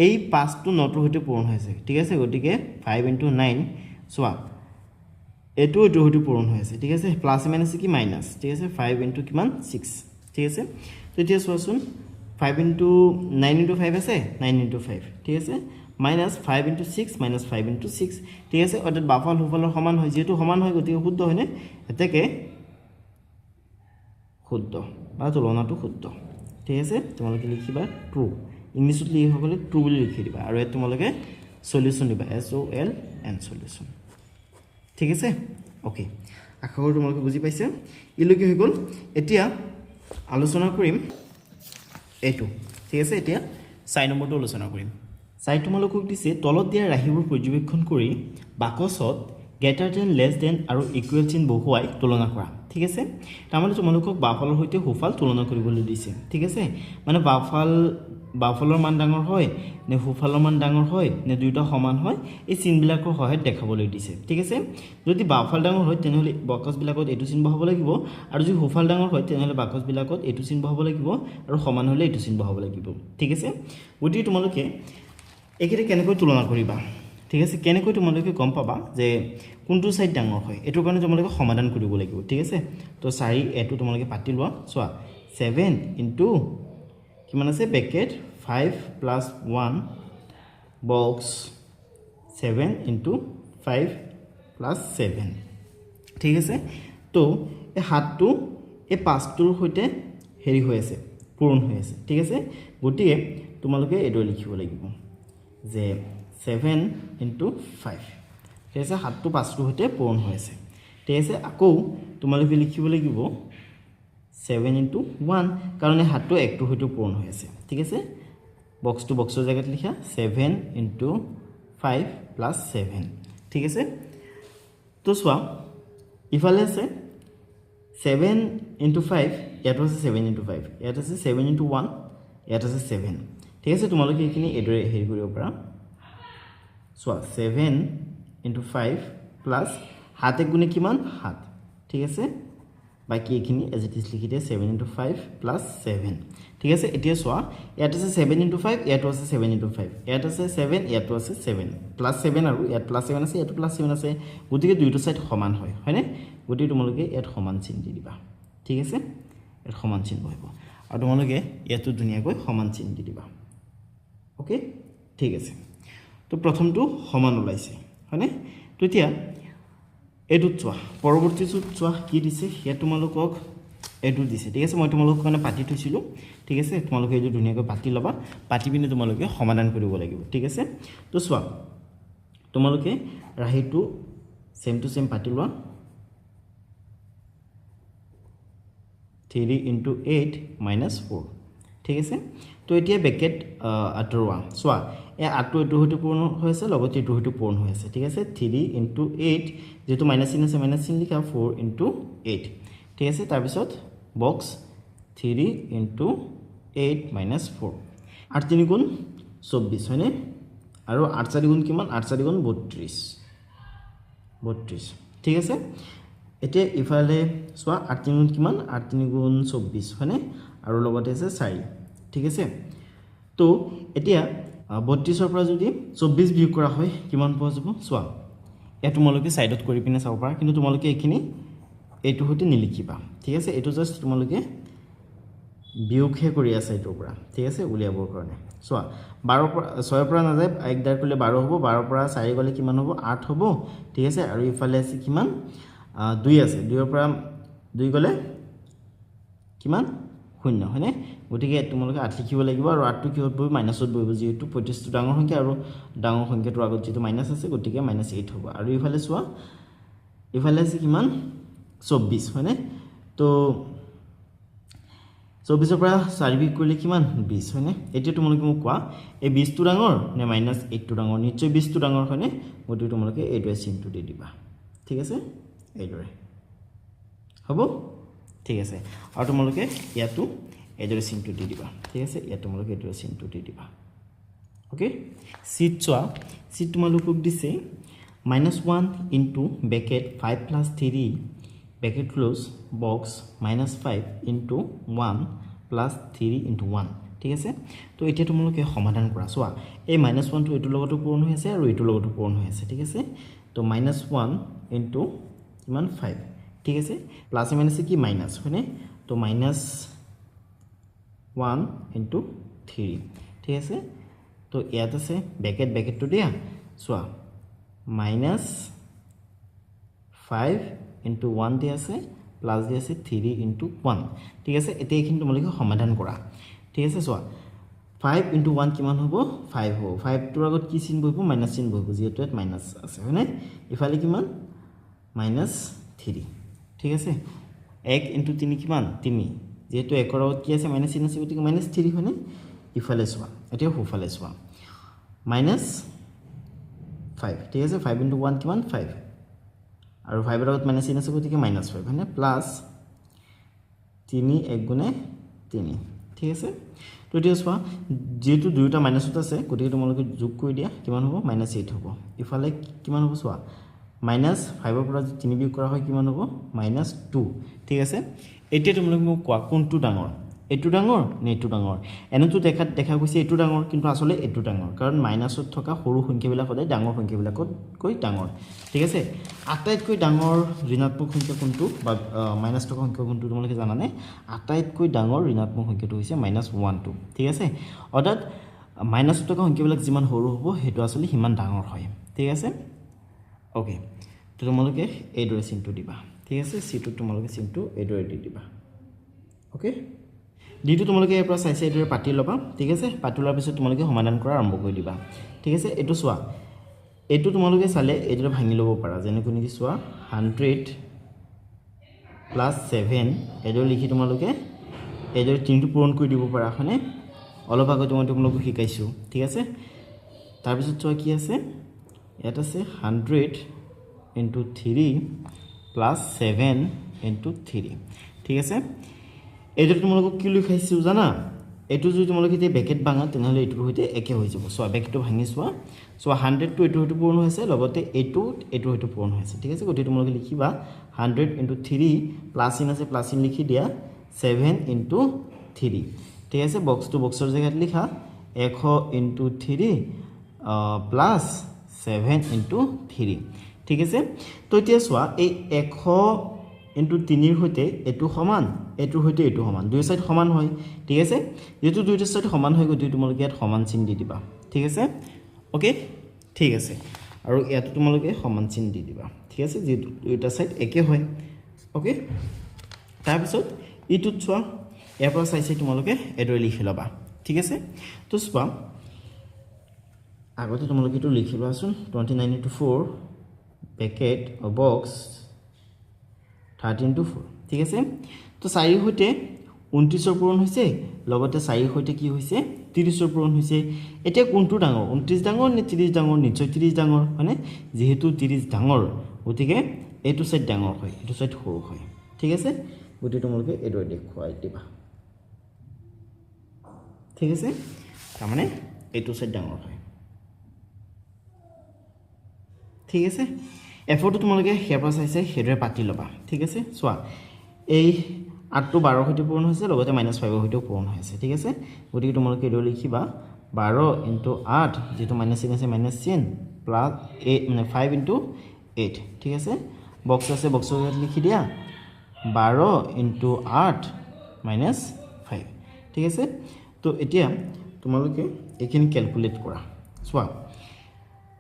এই 5 টো 9 ৰ সৈতে পূৰণ হৈছে ঠিক আছে গতিকে 5 into 9 চোৱা এটো সৈতে পূৰণ হৈছে ঠিক আছে প্লাস মাইনাস কি মাইনাস ঠিক আছে 5 into কিমান 6 ঠিক আছে তো এতিয়া চোৱাচোন 5 into 9 into 5 আছে 9 into 5 ঠিক আছে minus 5 into 6 minus 5 into 6 ঠিক আছে অৰ্থাৎ বাওঁফাল সোঁফালৰ সমান হয় যেটো সমান হয় গতিকে শুদ্ধ হয়নে এতেকে শুদ্ধ বা তুলনাটো শুদ্ধ ঠিক আছে তোমালোকে লিখিবা ট্ৰু ইংলিশত লিখি সকলে ট্ৰু বুলি লিখি দিবা আৰু এত তোমালোকে সলিউশন দিবা SOLN সলিউশন ঠিক আছে ওকে আশা কৰো তোমালোকে বুজি পাইছে ইলৈকে হৈ গল এতিয়া আলোচনা কৰিম এটো ঠিক আছে এতিয়া 4 নম্বৰটো আলোচনা কৰিম 4 তোমালোকক দিছে তলত দিয়া ৰাশিবোৰ পৰ্যবেক্ষণ কৰি বাকচত গ্ৰেটাৰ দেন লেছ দেন আৰু ইকুৱেল চিন বহুৱাই তুলনা কৰা ঠিক আছে তাৰমানে তোমালোকক বাওঁফালৰ সৈতে সোঁফাল তুলনা কৰিবলৈ দিছে ঠিক আছে মানে বাওঁফালৰ মান ডাঙৰ হয় নে সোঁফালৰ মান ডাঙৰ হয় নে দুইটা সমান হয় এই চিনবিলাকৰ সহায়ত দেখাবলৈ দিছে ঠিক আছে যদি বাওঁফাল ডাঙৰ হয় তেনেহলে বাকচবিলাকত এটো চিন বহাব লাগিব আৰু যদি সোঁফাল ডাঙৰ হয় তেনেহলে বাকচবিলাকত এটো চিন বহাব লাগিব আৰু সমান হলে এটো চিন বহাব লাগিব ঠিক আছে গতিকে তোমালোকে একেটা কেনেকৈ তুলনা কৰিবা ঠিক আছে কেনেকৈ তোমালোকে গম পাবা যে কোনটো সাইড ডাঙৰ হয় এটোৰ কাৰণে তোমালোকে সমাধান কৰিব লাগিব ঠিক আছে তো 4 এটো তোমালোকে পাতি লোৱা চোৱা 7 into কিমান আছে bracket 5 plus 1 box 7 into 5 plus 7 ঠিক আছে তো এই হাতটো এই 5টোৰ সৈতে হেৰি হৈ আছে পূৰণ হৈ আছে ঠিক আছে গতিকে তোমালোকে এটো লিখিব লাগিব যে 7 into 5 ঠিক আছে হাতটো 5টোৰ সৈতে পূৰণ হৈ আছে ঠিক আছে আকৌ তোমালোকে লিখিব লাগিব 7 into 1 কাৰণ এই হাতটো একটো হয়তো পূৰণ হৈ আছে ঠিক আছে বক্সটো বক্সৰ জায়গাত লিখা 7 into 5 plus 7 ঠিক আছে তো সোয়া ইফালে আছে 7 into 5 ইয়াত আছে 7 into 5 ইয়াত আছে 7 into 1 ইয়াত আছে 7 ঠিক আছে তোমালোকে এইখিনি এদৰে হেৰি কৰিব পাৰা সোয়া 7 into 5 plus হাতে গুণে কিমান হাত ঠিক আছে বাকি এইখিনি এজ ইট ইজ লিখি দিয়ে 7 into 5 plus 7 ঠিক আছে এতিয়া সোয়া ইয়াত আছে 7 into 5 ইয়াত আছে 7 into 5 ইয়াত আছে 7 ইয়াত আছে 7 plus 7 আৰু ইয়াত plus 7 আছে ইয়াত plus 7 আছে গতিকে দুইটো সাইড সমান হয় হয়নে গতিকে তোমালোকে ইয়াত সমান চিন দি দিবা ঠিক আছে ইয়াত সমান চিন বহিব আৰু তোমালোকে ইয়াতো ধুনিয়াকৈ সমান চিন দি দিবা ওকে ঠিক আছে তো প্ৰথমটো সমান ওলাইছে হয়নে তো এতিয়া এডুত চোৱা পৰৱৰ্তীটো চোৱা কি দিছে ইয়া তোমালোকক এডু দিছে ঠিক আছে মই তোমালোকক কাৰণে পাতি থৈছিলো ঠিক আছে তোমালোকে এডু ধুনিয়াকৈ পাতি লবা পাতি পিনে তোমালোকে সমাধান কৰিব লাগিব ঠিক আছে তো চোৱা তোমালোকে ৰাহিটো সেম টু সেম পাতি লোৱা 3 into 8 minus 4 ঠিক আছে তো এতিয়া ব্ৰেকেট আঁতৰোৱা চোৱা এই আঁতটো এটো হয়তো পূৰ্ণ হৈ আছে লগতে এটো হয়তো পূৰ্ণ হৈ আছে ঠিক আছে 3 into 8 যেটো মাইনাস চিন আছে মাইনাস চিন লিখা 4 into 8 ঠিক আছে তাৰ পিছত বক্স 3 into 8 minus 4 8 3 গুণ 24 হয়নে আৰু 8 4 গুণ কিমান 8 4 গুণ 32 ঠিক আছে এতিয়া ইফালে সোয়া 8 3 গুণ কিমান 8 3 গুণ 24 হয়নে আৰু লগতে আছে 4 ঠিক আছে তো এতিয়া 32 ৰ পৰা যদি 24 বিয়োগ কৰা হয় কিমান পোৱা যাব সোয়া এ তোমালোকে সাইডত কৰি পিনে চাব পাৰা কিন্তু তোমালোকে এইখিনি এটো হতে নিলিখিবা ঠিক আছে এটো জাস্ট তোমালোকে বিয়োগহে কৰি আছে এটোৰ পৰা ঠিক আছে উলিয়াবৰ কাৰণে সোয়া 12 পৰা 6 পৰা না যায় এক দাৰ কৰিলে 12 হ'ব 12 পৰা 4 গলে কিমান হ'ব 8 হ'ব ঠিক আছে আৰু ইফালে আছে কিমান 2 আছে 2 ৰ পৰা 2 গলে কিমান 0 হয়নে গতিকে তোমালোকে 8 লিখিব লাগিব আৰু 8 টো কি হ'ব মাইনাসত বহিব যেহেতু 25 টো ডাঙৰ সংখ্যা আৰু ডাঙৰ সংখ্যাটোৰ আগত যেটো মাইনাস আছে গতিকে -8 হ'ব আৰু ইফালে সোয়া ইফালে আছে কিমান 24 হয়নে তো 24 ৰ পৰা 4 বিয়োগ কৰিলে কিমান 20 হয়নে এতিয়া তোমালোকে মোক কোৱা এই 20 টো ডাঙৰ নে -8 টো ডাঙৰ নিশ্চয় 20 টো ডাঙৰ হয়নে গতিকে তোমালোকে এইটোৱে চিনটো দি দিবা ঠিক আছে এইদৰে হ'ব ঠিক আছে আৰু তোমালোকে ইয়াতো এইদৰে চিনটো দি দিবা ঠিক আছে ইয়াত তোমালোকে এইদৰে চিনটো দি দিবা ওকে সিট চোৱা সিট তোমালোকক দিছে -1 into bracket 5 plus 3 bracket close box -5 into 1 plus 3 into 1 ঠিক আছে তো এতিয়া তোমালোকে সমাধান কৰা চোৱা এই -1 টো এটো লগতো পূৰণ হৈ আছে আৰু এটো লগতো পূৰণ হৈ আছে ঠিক আছে তো -1 into কিমান 5 ঠিক আছে প্লাস মাইনাস কি মাইনাস হয়নে তো -1 into 3 ঠিক আছে তো ইয়াত আছে ব্ৰেকেট ব্ৰেকেটটো দিয়া চোৱা -5 into 1 দি আছে প্লাস দি আছে 3 into 1 ঠিক আছে এতিয়া এইখিনি তোমালোকে সমাধান কৰা ঠিক আছে চোৱা 5 into 1 কিমান হ'ব 5 হ'ব 5 টোৰ আগত কি চিন বহিব মাইনাস চিন বহিব যেহেতু ইয়াত মাইনাস আছে হয়নে ইফালে কিমান -3 ঠিক আছে 1 into 3 কিমান 3 যেহেতু 1 ৰ আগত কি আছে মাইনাস চিন আছে গতিকে -3 হয়নে ইফালে চোৱা এতিয়া হুফালে চোৱা -5 ঠিক আছে 5 into 1 কিমান 5 আৰু 5 ৰ আগত মাইনাস চিন আছে গতিকে -5 হয়নে প্লাস 3 1 গুণে 3 ঠিক আছে তো এতিয়া চোৱা যেহেতু দুইটা মাইনাসত আছে গতিকে তোমালোকে যোগ কৰি দিয়া কিমান হ'ব -8 হ'ব ইফালে কিমান হ'ব চোৱা -5 ৰ পৰা 3 বিয়োগ কৰা হয় কিমান হ'ব -2 ঠিক আছে এতিয়া তোমালোকে মোক কোৱা কোনটো ডাঙৰ এটো ডাঙৰ নে এটো ডাঙৰ এনেটো দেখা গৈছে এটো ডাঙৰ কিন্তু আসলে এটো ডাঙৰ কাৰণ মাইনাসত থকা সৰু সংখ্যাবিলাক সদায় ডাঙৰ সংখ্যাবিলাকত কৈ ডাঙৰ ঠিক আছে আটাইতকৈ ডাঙৰ ঋণাত্মক সংখ্যা কোনটো বা মাইনাস থকা সংখ্যা কোনটো তোমালোকে জানানে আটাইতকৈ ডাঙৰ ঋণাত্মক সংখ্যাটো হৈছে -1 টো ঠিক আছে অৰ্থাৎ মাইনাস থকা সংখ্যাবিলাক যিমান সৰু হ'ব হেতু আসলে হিমান ডাঙৰ হয় ঠিক আছে ওকে তো তোমালোকে এইদৰে চিনটো দিবা ঠিক আছে সিটো তোমালোকে চিনটো এইদৰে দি দিবা ওকে ডিটো তোমালোকে এৰ পৰা চাইছে এইদৰে পাতি লবা ঠিক আছে পাতি লোৱাৰ পিছত তোমালোকে সমাধান কৰা আৰম্ভ কৰি দিবা ঠিক আছে এটো চোৱা এটো তোমালোকে চালে এইদৰে ভাঙি লব পাৰা যেনে কোনি কি চোৱা 100 প্লাছ 7 এইটো লিখি তোমালোকে এইদৰে 3টো পূৰণ কৰি দিব পাৰা হয়নে অলপ আগতে মই তোমালোকক শিকাইছো ঠিক আছে তাৰ পিছত চোৱা কি আছে ইয়াত আছে 100 into 3 plus 7 into 3 ঠিক আছে এইটো তোমালোকক কি লিখাইছো জানা এইটো যদি তোমালোকে এই ব্ৰেকেট ভাঙা তেনেহলে এইটোৰ হৈতে একে হৈ যাব সো ব্ৰেকেটটো ভাঙি চোৱা সো 100 টো এইটো পূৰণ হৈছে লগতে এইটো পূৰণ হৈছে ঠিক আছে গতি তোমালোকে লিখিবা 100 into 3 প্লাস ইন আছে প্লাস ইন লিখি দিয়া 7 into 3 ঠিক আছে বক্স টু বক্সৰ জায়গাত লিখা 100 into 3 প্লাস 7 into 3 ঠিক আছে তো এতিয়া চোৱা এই 100 into 3 ৰ হৈতে এটো সমান এটোৰ হৈতে এটো সমান দুই সাইড সমান হয় ঠিক আছে যেটো দুইটা সাইড সমান হয় গতি তোমালোকে ইয়াত সমান চিন দি দিবা ঠিক আছে ওকে ঠিক আছে আৰু ইয়াত তোমালোকে সমান চিন দি দিবা ঠিক আছে যে দুইটা সাইড একে হয় ওকে তাৰ পিছত ইটো চোৱা ইয়াৰ পৰা চাইছে তোমালোকে এডৰে লিখি লবা ঠিক আছে তো চোৱা আগতে তোমালোকে এটো লিখি লোৱাচোন 29 into 4 ব্ৰেকেট বক্স 13 to 4 ঠিক আছে তো 4 হৈতে 29 ৰ পূৰণ হৈছে লগতে 4 হৈতে কি হৈছে 30 ৰ পূৰণ হৈছে এতিয়া কোনটো ডাঙৰ 29 ডাঙৰ নে 30 ডাঙৰ নিশ্চয় 30 ডাঙৰ মানে যেহেতু 30 ডাঙৰ গতিকে এইটো সাইড ডাঙৰ হয় এইটো সাইড সৰু হয় ঠিক আছে গতি তোমালোকে এডৰে দেখুৱাই দিবা ঠিক আছে তাৰ মানে এইটো সাইড ডাঙৰ হয় ঠিক আছে এফটো তোমালোকে হেপা চাইছে হেডৰে পাতি লবা ঠিক আছে চোৱা এই 8 টো 12 হৈতে পূৰণ হৈছে লগতে -5 হৈতে পূৰণ হৈছে ঠিক আছে গতিকে তোমালোকে এডৰে লিখিবা 12 into 8 যেটো মাইনাস চিন আছে মাইনাস চিন প্লাস 8 মানে 5 into 8 ঠিক আছে বক্স আছে বক্সত লিখি দিয়া 12 into 8 minus 5 ঠিক আছে তো এতিয়া তোমালোকে এখিনি ক্যালকুলেট কৰা চোৱা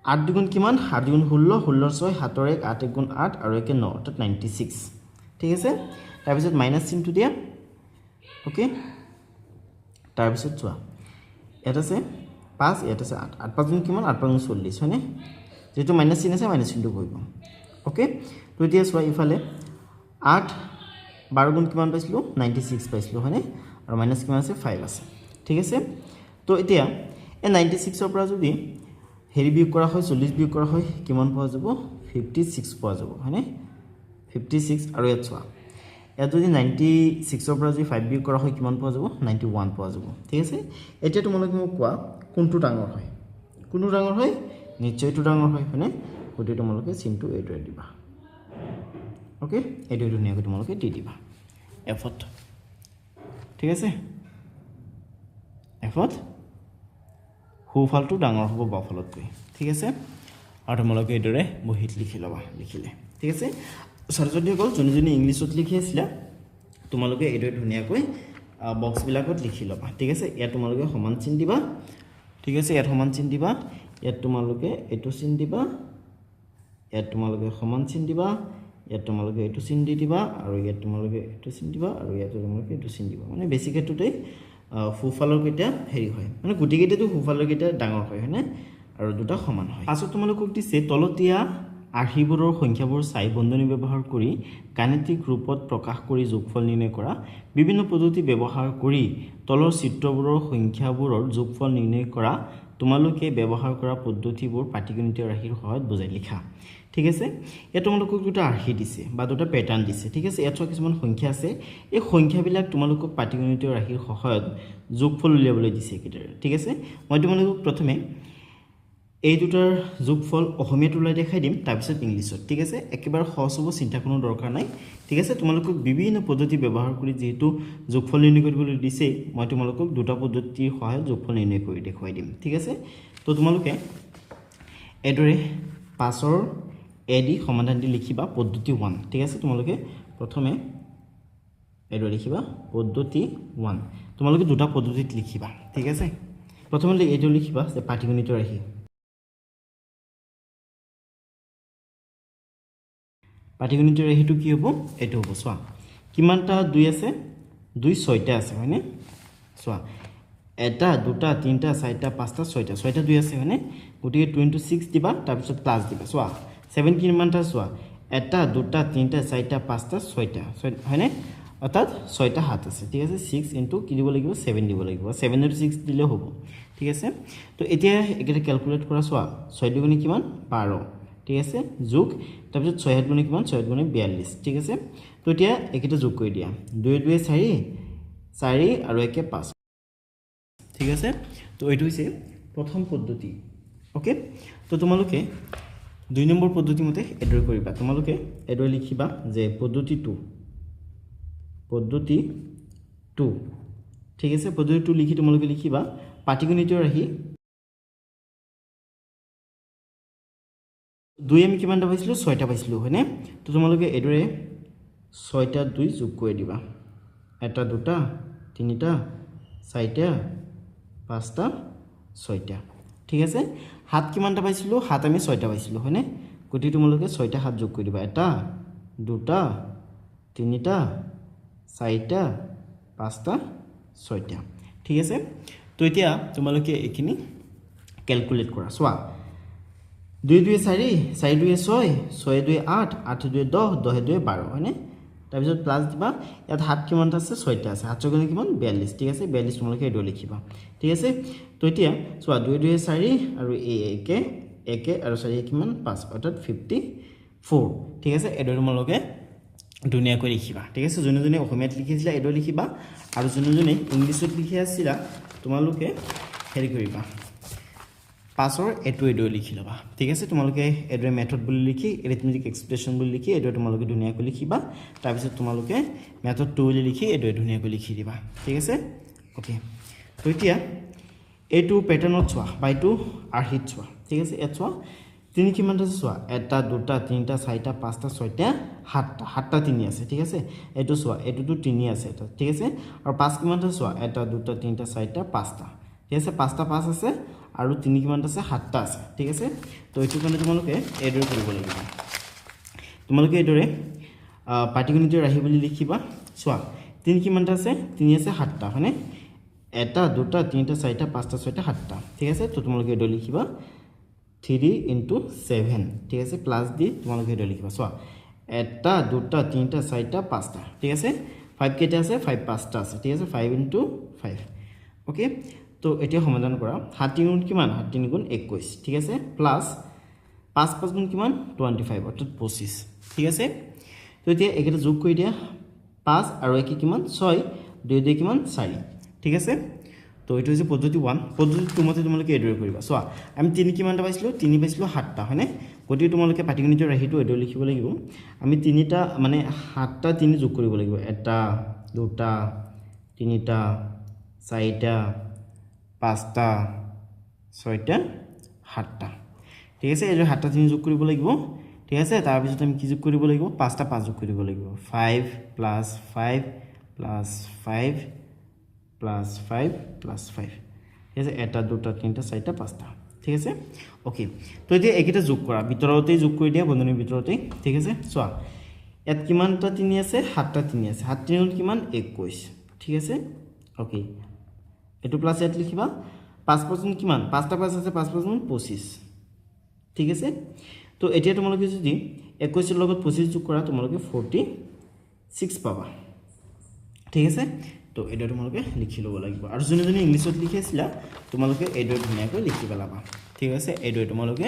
8 দুগুণ কিমান 8 দুগুণ 16 16 6 7 1 8 গুণ 8 আৰু 1 9 অৰ্থাৎ 96 ঠিক আছে তাৰ পিছত মাইনাস চিনটো দিয়া ওকে তাৰ পিছত চোৱা এটা আছে 5 এটা আছে 8 8 5 গুণ কিমান 8 5 গুণ 40 হয়নে যেটো মাইনাস চিন আছে মাইনাস চিনটো কৰিব ওকে তো এতিয়া চোৱা ইফালে 8 12 গুণ কিমান পাইছিলো 96 পাইছিলো হয়নে আৰু মাইনাস কিমান আছে 5 আছে ঠিক আছে তো এতিয়া এই 96 ৰ পৰা যদি হেৰি বিয়োগ কৰা হয় 40 বিয়োগ কৰা হয় কিমান পোৱা যাব 56 পোৱা যাব হয়নে 56 আৰু ইয়াত চোৱা ইয়াত যদি 96 ৰ পৰা যদি 5 বিয়োগ কৰা হয় কিমান পোৱা যাব 91 পোৱা যাব ঠিক আছে এতিয়া তোমালোকে মোক কোৱা কোনটো ডাঙৰ হয় নিশ্চয় এইটো ডাঙৰ হয় হয়নে গতি তোমালোকে চিনটো এইটোৰে দিবা ওকে এইটো ধুনীয়াকৈ তোমালোকে দি দিবা এফত ঠিক আছে এফত হুফালটো ডাঙৰ হ'ব বাফলতকৈ ঠিক আছে আৰু তোমালোকে এইদৰে বহিত লিখি লবা লিখিলে ঠিক আছে সৰজনীসকল যোনজনী ইংলিছত লিখি আছিলা তোমালোকে এইদৰে ধুনীয়াকৈ বক্স বিলাকত লিখি লবা ঠিক আছে ইয়াত তোমালোকে সমান চিন দিবা ঠিক আছে ইয়াত সমান চিন দিবা ইয়াত তোমালোকে এইটো চিন দিবা ইয়াত তোমালোকে সমান চিন দিবা ইয়াত তোমালোকে এইটো চিন দি দিবা আৰু ইয়াত তোমালোকে এইটো চিন দিবা আৰু ইয়াত তোমালোকে এইটো চিন দিবা মানে বেসিক এটোতে ফুফালৰ কেটা হেৰি হয় মানে গুটি কেটাটো ফুফালৰ কেটা ডাঙৰ হয় হয়নে আৰু দুটা সমান হয় পাছত তোমালোকক দিছে তলতিয়া আৰ্হিবোৰৰ সংখ্যাবোৰ চাই বন্ধনী ব্যৱহাৰ কৰি গাণিতিক ৰূপত প্ৰকাশ কৰি যোগফল নিৰ্ণয় কৰা বিভিন্ন পদ্ধতি ব্যৱহাৰ কৰি তলৰ চিত্ৰবোৰৰ সংখ্যাবোৰৰ যোগফল নিৰ্ণয় কৰা তোমালোকে ব্যৱহাৰ কৰা পদ্ধতিবোৰ পাটিগণিতীয় ৰাশিৰ সহায়ত বুজাই লিখা ঠিক আছে এটা তোমালোকক দুটা আৰ্হি দিছে বা দুটা প্যাটাৰ্ন দিছে ঠিক আছে ইয়াত কিছুমান সংখ্যা আছে এই সংখ্যাবিলাক তোমালোকক পাটিগণিতীয় ৰাশিৰ সহায়ত যোগফল উলিয়াবলৈ দিছে কিদৰে ঠিক আছে মই তোমালোকক প্ৰথমে এই দুটাৰ যোগফল অসমীয়াত উলাই দেখাই দিম তাৰ পিছত ইংলিছত ঠিক আছে একেবাৰে সহজ হ'ব চিন্তা কোনো দৰকাৰ নাই ঠিক আছে তোমালোকক বিভিন্ন পদ্ধতি ব্যৱহাৰ কৰি যেহেতু যোগফল নিৰ্ণয় কৰিবলৈ দিছে মই তোমালোকক দুটা পদ্ধতিৰ সহায়ত যোগফল নিৰ্ণয় কৰি দেখুৱাই দিম ঠিক আছে তো তোমালোকে এডৰে 5ৰ এডি সমাধান দি লিখিবা পদ্ধতি 1 ঠিক আছে তোমালোকে প্ৰথমে এডৰে লিখিবা পদ্ধতি 1 তোমালোকে দুটা পদ্ধতিত লিখিবা ঠিক আছে প্ৰথমে এইটো লিখিবা যে পাটিগণিতীয় ৰাশি পাটিগণিতীয় ৰাশিটো কি হ'ব এটো হ'ব চোৱা কিমানটা 2 আছে 2 6টা আছে হয়নে চোৱা এটা দুটা তিনটা চাৰিটা পাঁচটা ছয়টা 2 আছে হয়নে গতিকে 26 দিবা তাৰ পিছত প্লাস দিবা চোৱা 7 কিমানটা চোৱা এটা দুটা তিনিটা চাৰিটা পাঁচটা ছয়টা হয়নে অৰ্থাৎ ছয়টা হাত আছে ঠিক আছে 6 ইনটু কি দিব লাগিব 7 দিব লাগিব 7 আৰু 6 দিলে হ'ব ঠিক আছে তো এতিয়া একেটা ক্যালকুলেট কৰা চোৱা 6 দুগুণে কিমান 12 ঠিক আছে যোগ তাৰপিছত 6 হাত গুণে কিমান 6 গুণে 42 ঠিক আছে তো এতিয়া একেটা যোগ কৰি দিয়া 2 2 4 4 আৰু 1 5 ঠিক আছে তো এইটো হৈছে প্ৰথম পদ্ধতি ওকে তো তোমালোকে 2 নম্বৰ পদ্ধতি মতে এডৰ কৰিবা তোমালোকে এডৰ লিখিবা যে পদ্ধতি 2 ঠিক আছে পদ্ধতি 2 লিখি তোমালোকে লিখিবা পাটিগণিতৰ ৰাহি 2 আমি কিমানটা পাইছিলো 6টা পাইছিলো হয়নে তো তোমালোকে এডৰে 6টা 2 যোগ কৰি দিবা এটা দুটা তিনিটা চাৰিটা পাঁচটা ছয়টা ঠিক আছে হাত কিমানটা পাইছিলো হাত আমি 6টা পাইছিলো হয়নে গতি তোমালোকে 6টা হাত যোগ কৰি দিবা এটা দুটা তিনিটা চাৰিটা পাঁচটা ছয়টা ঠিক আছে তো এতিয়া তোমালোকে এখিনি ক্যালকুলেট কৰা চোৱা 2 2 4 4 2 6 6 2 8 8 2 10 10 2 12 হয়নে তাৰপিছত প্লাস দিবা ইয়াত হাত কিমানটা আছে 6টা আছে হাত গুণে কিমান 42 ঠিক আছে 42 তোমালোকে এডো লিখিবা ঠিক আছে তো এতিয়া চোৱা 2 2 4 আৰু 1 1 আৰু 4 কিমান 5 অৰ্থাৎ 54 ঠিক আছে এডো তোমালোকে ধুনীয়াকৈ লিখিবা ঠিক আছে যোনে যোনে অসমীয়াত লিখিছিলা এডো লিখিবা আৰু যোনে যোনে ইংলিছত লিখি আছিলা তোমালোকে হেৰি কৰিবা পাছৰ এডো লিখি লবা ঠিক আছে তোমালোকে এডো মেথড বুলি লিখি এৰিথমেটিক এক্সপ্ৰেছন বুলি লিখি এডো তোমালোকে ধুনীয়াকৈ লিখিবা তাৰ পিছত তোমালোকে মেথড 2 বুলি লিখি এডো ধুনীয়াকৈ লিখি দিবা ঠিক আছে ওকে তো এতিয়া এইটো প্যাটাৰ্নত চোৱা বাইটো আৰ্হিত চোৱা ঠিক আছে এত চোৱা তিনি কিমানটা চোৱা এটা দুটা তিনিটা চাৰিটা পাঁচটা ছয়টা সাতটা তিনি আছে ঠিক আছে এইটো চোৱা এইটোটো তিনি আছে এটা ঠিক আছে আৰু পাঁচ কিমানটা চোৱা এটা দুটা তিনিটা চাৰিটা পাঁচটা ঠিক আছে পাঁচটা পাঁচ আছে আৰু তিনি কিমানটা আছে সাতটা আছে ঠিক আছে তো এইটো কাৰণে তোমালোকে এডৰ কৰিব লাগিব তোমালোকে এডৰে পাটিগণিতৰ ৰাহি বুলি লিখিবা চোৱা তিনি কিমানটা আছে তিনি আছে সাতটা হয়নে এটা দুটা তিনিটা চাৰিটা পাঁচটা ছয়টা সাতটা ঠিক আছে তো তোমালোকে এডৰ লিখিবা 3 into 7 ঠিক আছে প্লাস দি তোমালোকে এডৰ লিখিবা চোৱা এটা দুটা তিনিটা চাৰিটা পাঁচটা ঠিক আছে 5 কেটা আছে 5 পাঁচটা আছে ঠিক আছে 5 into 5 ওকে তো এতিয়া সমাধান কৰা 7 গুণ কিমান 7 গুণ 21 ঠিক আছে প্লাস 5 5 গুণ কিমান 25 অৰ্থাৎ 25 ঠিক আছে তো এতিয়া একেটা যোগ কৰি দিয়া 5 আৰু 1 কিমান 6 2 2 কিমান 4 ঠিক আছে তো এইটো হৈছে পদ্ধতি 1 পদ্ধতি 2 মতে তোমালোকে এডৰ কৰিবা চোৱা আমি 3 কিমানটা পাইছিলো 3 পাইছিলো 7টা হয়নে গতি তোমালোকে পাটিগণিতৰ ৰাহিটো এডৰ লিখিব লাগিব আমি 3টা মানে 7টা 3 যোগ কৰিব লাগিব এটা দুটা তিনিটা চাৰিটা পাঁচটা ছয়টা সাতটা ঠিক আছে এই 7টা 3 যোগ কৰিব লাগিব ঠিক আছে তাৰ পিছত আমি কি যোগ কৰিব লাগিব 5টা 5 যোগ কৰিব লাগিব 5 + 5 + 5 + 5 + 5 ঠিক আছে এটা দুটা তিনিটা চাৰিটা পাঁচটা ঠিক আছে ওকে তো এতিয়া একেটা যোগ কৰা ভিতৰতে যোগ কৰি দিয়া বন্ধনীৰ ভিতৰতে ঠিক আছে চোৱা ইয়াত কিমানটা তিনি আছে 7টা তিনি আছে 7 3 গুণ কিমান 21 ঠিক আছে ওকে এটো প্লাস ইয়াত লিখিবা 5 পাঁচ গুণ কিমান 5টা 5 আছে 5 5 গুণ 25 ঠিক আছে তো এতিয়া তোমালোকে যদি 21 এর লগত 25 যোগ কৰা তোমালোকে 46 পাবা ঠিক আছে তো এডো তোমালোকে লিখি লব লাগিব আৰু যোনে যোনে ইংলিছত লিখিছিলা তোমালোকে এডো ধুনীয়াকৈ লিখি পেলাবা ঠিক আছে এডো তোমালোকে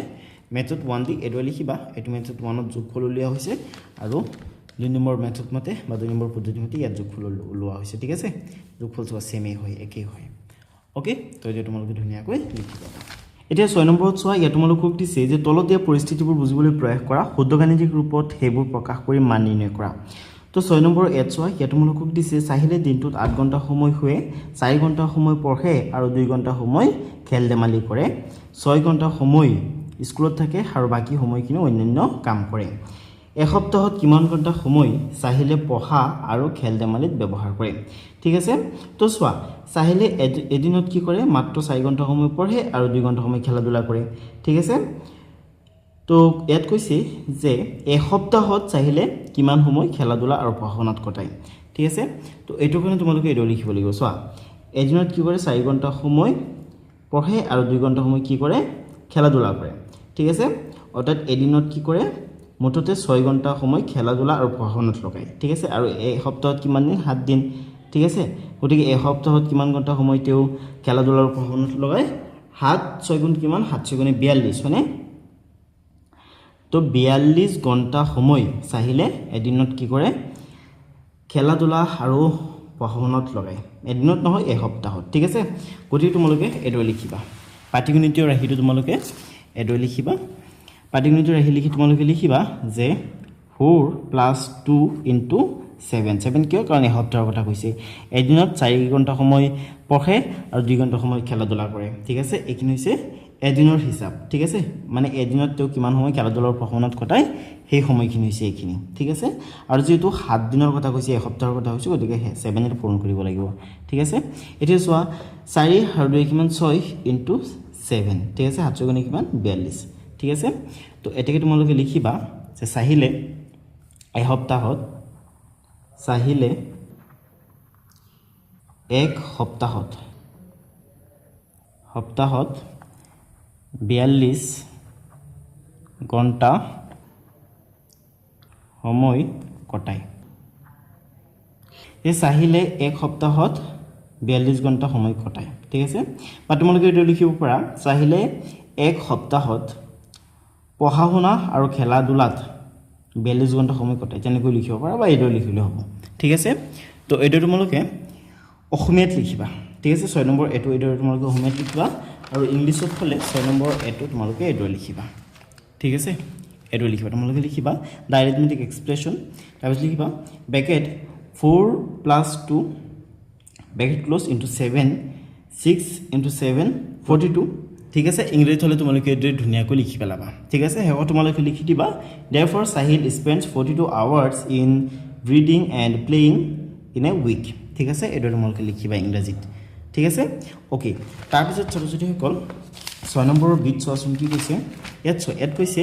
মেথড 1 দি এডো লিখিবা এটো মেথড 1 ত যোগফল উলিয়া হৈছে আৰু 2 নম্বৰ মেথড মতে বা 2 নম্বৰ পদ্ধতি মতে ইয়াত যোগফল উলোৱা হৈছে ঠিক আছে যোগফল সব সেমে হয় একেই হয় ওকে তো এডো তোমালোকে ধুনীয়াকৈ লিখি পাবা এতিয়া 6 নম্বৰত চোৱা ইয়াত তোমালোকক দিছে যে তলত দিয়া পৰিস্থিতিবোৰ বুজিবলৈ প্ৰয়াস কৰা শুদ্ধ গাণিতিক ৰূপত হেবোৰ প্ৰকাশ কৰি মান নিৰ্ণয় কৰা তো 6 নম্বৰ এট চোৱা ইয়াত তোমালোকক দিছে চাহিলে দিনটোত 8 ঘণ্টা সময় শুৱে 4 ঘণ্টা সময় পঢ়ে আৰু 2 ঘণ্টা সময় খেল ধেমালি কৰে 6 ঘণ্টা সময় স্কুলত থাকে আৰু বাকি সময়খিনি অন্যান্য কাম কৰে এসপ্তাহত কিমান ঘণ্টা সময় চাহিলে পঢ়া আৰু খেল ধেমালিত ব্যৱহাৰ কৰে ঠিক আছে তো চোৱা চাহিলে এদিনত কি কৰে মাত্ৰ 4 ঘণ্টা সময় পঢ়ে আৰু 2 ঘণ্টা সময় খেলা ধূলা কৰে ঠিক আছে তো ইয়াত কৈছে যে এসপ্তাহত চাহিলে কিমান সময় খেলা ধূলা আৰু পঢ়াশুনাত কটায় ঠিক আছে তো এইটো কাৰণে তোমালোকে এডো লিখিব লাগিব চোৱা এদিনত কি কৰে 4 ঘণ্টা সময় পঢ়ে আৰু 2 ঘণ্টা সময় কি কৰে খেলা ধূলা কৰে ঠিক আছে অৰ্থাৎ এদিনত কি কৰে মুঠতে 6 ঘণ্টা সময় খেলা ধূলা আৰু পঢ়া শুনাত লগায় ঠিক আছে আৰু এই সপ্তাহত কিমান দিন 7 দিন ঠিক আছে গতিকে এই সপ্তাহত কিমান ঘণ্টা সময় তেওঁ খেলা ধূলা আৰু পঢ়া শুনাত লগায় 7 6 গুণ কিমান 7 6 গুণে 42 মানে তো 42 ঘণ্টা সময় চাহিলে এদিনত কি কৰে খেলা ধূলা আৰু পঢ়া শুনাত লগায় এদিনত নহয় এই সপ্তাহত ঠিক আছে গতিকে তোমালোকে এডৰে লিখিবা পাটিগণিতীয় ৰাশিটো তোমালোকে এডৰে লিখিবা পাটিগণিতীয় ৰাশি লিখি তোমালোকে লিখিবা যে 4 + 2 * 7 7 কিয় কাৰণ এই সপ্তাহৰ কথা কৈছে এদিনত 4 ঘণ্টা সময় পঢ়ে আৰু 2 ঘণ্টা সময় খেলা ধূলা কৰে ঠিক আছে এইখিনি হৈছে এদিনৰ হিচাপ ঠিক আছে মানে এদিনত তেওঁ কিমান সময় খেলা ধূলাৰ পঢ়াশুনাত কটায় সেই সময়খিনি হৈছে এইখিনি ঠিক আছে আৰু যেহেতু 7 দিনৰ কথা কৈছে এক সপ্তাহৰ কথা কৈছে গতিকে 7 এৰ পূৰণ কৰিব লাগিব ঠিক আছে এতিয়া চোৱা 4 আৰু 2 কিমান 6 * 7 ঠিক আছে 7 গুণে কিমান 42 ঠিক আছে তো এটাকে তোমালোকে লিখিবা যে চাহিলে এই সপ্তাহত চাহিলে এক সপ্তাহত 42 ঘণ্টা সময় কটায় এই চাহিলে এক সপ্তাহত 42 ঘণ্টা সময় কটায় ঠিক আছে বা তোমালোকে এইটো লিখিব পাৰা চাহিলে এক সপ্তাহত পঢ়া শুনা আৰু খেলা ধূলাত 42 ঘণ্টা সময় কটায় তেনেকৈ লিখিব পাৰা বা এইটো লিখিলে হ'ব ঠিক আছে তো এইটো তোমালোকে অসমীয়াত লিখিবা ঠিক আছে 6 নম্বৰ এইটো তোমালোকে অসমীয়াত লিখিবা আৰু ইংলিছত হ'লে 6 নম্বৰ এইটো তোমালোকে এইটো লিখিবা ঠিক আছে এইটো লিখিবা তোমালোকে লিখিবা দ্য এৰিথমেটিক এক্সপ্ৰেছন তাৰপিছত লিখিবা ব্ৰেকেট 4 + 2 ব্ৰেকেট ক্লোজ * 7 6 * 7 42 ঠিক আছে ইংৰাজীত হ'লে তোমালোকে এইটো ধুনীয়াকৈ লিখি পেলাবা ঠিক আছে হেও তোমালোকে লিখি দিবা therefore Sahil spends 42 hours in reading and playing in a week ঠিক আছে এইটো তোমালোকে লিখিবা ইংৰাজীত ঠিক আছে ওকে তাৰপিছত ছাত্ৰছাত্ৰীসকল 6 নম্বৰৰ বিট চোৱাচোন কি কৈছে ইয়াত কৈছে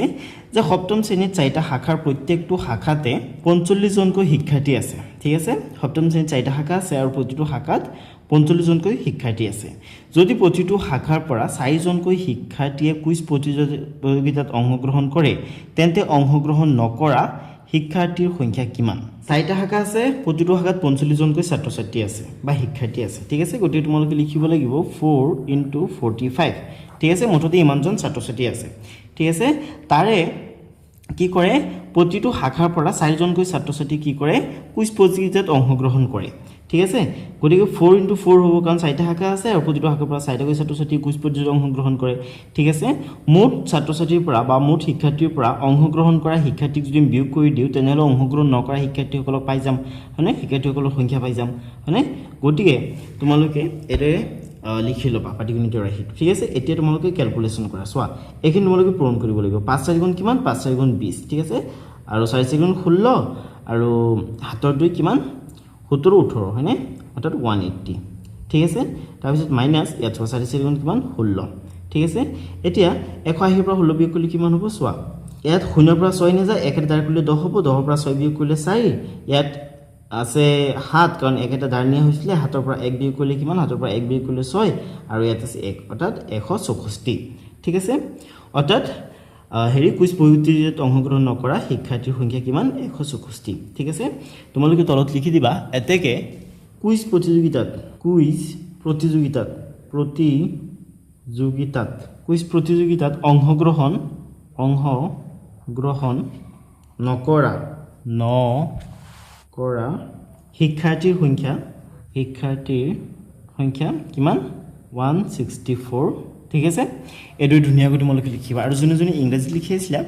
যে সপ্তম শ্ৰেণীত 4টা শাখাৰ প্ৰত্যেকটো শাখাতে 45 জনকৈ শিক্ষাৰ্থী আছে ঠিক আছে সপ্তম শ্ৰেণীত 4টা শাখা আছে আৰু প্ৰতিটো শাখাত 45 জনকৈ শিক্ষাৰ্থী আছে যদি প্ৰতিটো শাখাৰ পৰা 4 জনকৈ শিক্ষাৰ্থীয়ে কুইজ প্ৰতিযোগিতাত অংশগ্ৰহণ কৰে তেন্তে অংশগ্ৰহণ নকৰা শিক্ষাৰ্থীৰ সংখ্যা কিমান 4টা শাখা আছে প্ৰতিটো শাখাত 45 জনকৈ ছাত্ৰ ছাত্ৰী আছে বা শিক্ষাৰ্থী আছে ঠিক আছে গতিকে তোমালোকে লিখিব লাগিব 4 * 45 ঠিক আছে মুঠতে ইমানজন ছাত্ৰ ছাত্ৰী আছে ঠিক আছে তাৰে কি কৰে প্ৰতিটো শাখাৰ পৰা 4 জনকৈ ছাত্ৰ ছাত্ৰী কি কৰে কুইজ প্ৰতিযোগিতাত অংশগ্ৰহণ কৰে ঠিক আছে গতিকে 4 * 4 হ'ব কাৰণ 4টা শাখা আছে আৰু প্ৰতিটো শাখাৰ পৰা 4টাকৈ ছাত্ৰ ছাত্ৰী কুইজ প্ৰতিযোগিতাত অংশগ্ৰহণ কৰে ঠিক আছে মুঠ ছাত্ৰ ছাত্ৰীৰ পৰা বা মুঠ শিক্ষাৰ্থীৰ পৰা অংশগ্ৰহণ কৰা শিক্ষাৰ্থীক যদি বিয়োগ কৰি দিওঁ তেনেহ'লে অংশগ্ৰহণ নকৰা শিক্ষাৰ্থীসকলক পাই যাম হয়নে শিক্ষাৰ্থীসকলৰ সংখ্যা পাই যাম হয়নে গতিকে তোমালোকে এৰে লিখি ল'বা পাটিগণিতীয় ৰাশিটো ঠিক আছে এতিয়া তোমালোকে ক্যালকুলেশন কৰা চোৱা এইখিনি তোমালোকে পূৰণ কৰিব লাগিব 5 4 গুণ কিমান 5 4 গুণ 20 ঠিক আছে আৰু 4 4 গুণ 16 আৰু 7 2 কিমান 17 18 হয়নে অৰ্থাৎ 180 ঠিক আছে তাৰপিছত মাইনাস ইয়াত 4 4 গুণ কিমান 16 ঠিক আছে এতিয়া 180 পৰা 16 বিয়োগ কৰিলে কিমান হ'ব চোৱা ইয়াত 0 পৰা 6 নেযায় 1 এটা দাঁৰ কৰিলে 10 হ'ব 10 পৰা 6 বিয়োগ কৰিলে 4 ইয়াত আছে 7 কাৰণ 1 এটা দাঁৰ নিয়া হৈছিলে 7 পৰা 1 বিয়োগ কৰিলে কিমান 7 পৰা 1 বিয়োগ কৰিলে 6 আৰু ইয়াত আছে 1 অৰ্থাৎ 164 ঠিক আছে অৰ্থাৎ হেৰি কুইজ প্ৰতিযোগিতাত অংশগ্ৰহণ নকৰা শিক্ষাৰ্থীৰ সংখ্যা কিমান 164 ঠিক আছে তোমালোকে তলত লিখি দিবা এতেকে কুইজ প্ৰতিযোগিতাত অংশগ্ৰহণ নকৰা শিক্ষাৰ্থীৰ সংখ্যা কিমান 164 ঠিক আছে এটো ধুনিয়াকৈ তোমালোকে লিখিবা আৰু যোনে ইংৰাজী লিখি আছিলা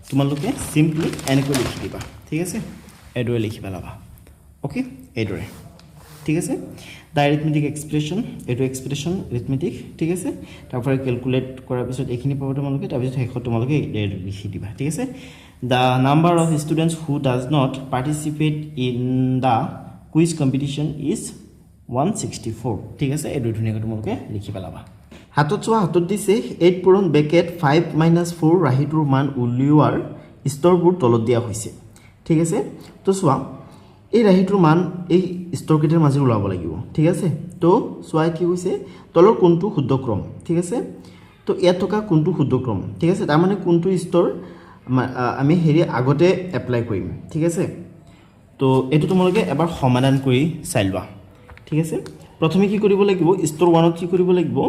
তোমালোকে সিম্পলি এনেকৈ লিখি দিবা ঠিক আছে এডৰে লিখি পেলাবা ওকে এডৰে ঠিক আছে দ্য এৰিথমেটিক এক্সপ্ৰেছন এটো এক্সপ্ৰেছন এৰিথমেটিক ঠিক আছে তাৰপৰা ক্যালকুলেট কৰাৰ পিছত এইখিনি পাব তোমালোকে তাৰ পিছত হেকত তোমালোকে লিখি দিবা ঠিক আছে the number of students who does not participate in the quiz competition is 164 ঠিক আছে এটো ধুনিয়াকৈ তোমালোকে লিখি পেলাবা হাতত চোৱা হাতত দিছে 8 পূৰণ ব্ৰেকেট 5 - 4 ৰাহিটোৰ মান উলিওৱাৰ স্তৰবোৰ তলত দিয়া হৈছে ঠিক আছে তো চোৱা এই ৰাহিটোৰ মান এই স্তৰকেইটাৰ মাজেৰে ওলাব লাগিব ঠিক আছে তো চোৱা কি হৈছে তলৰ কোনটো শুদ্ধ ক্ৰম ঠিক আছে তো ইয়াত থকা কোনটো শুদ্ধ ক্ৰম ঠিক আছে তাৰ মানে কোনটো স্তৰ আমি হেৰি আগতে এপ্লাই কৰিম ঠিক আছে তো এইটো তোমালোকে এবাৰ সমাধান কৰি চাই লোৱা ঠিক আছে প্ৰথমে কি কৰিব লাগিব স্তৰ 1ত কি কৰিব লাগিব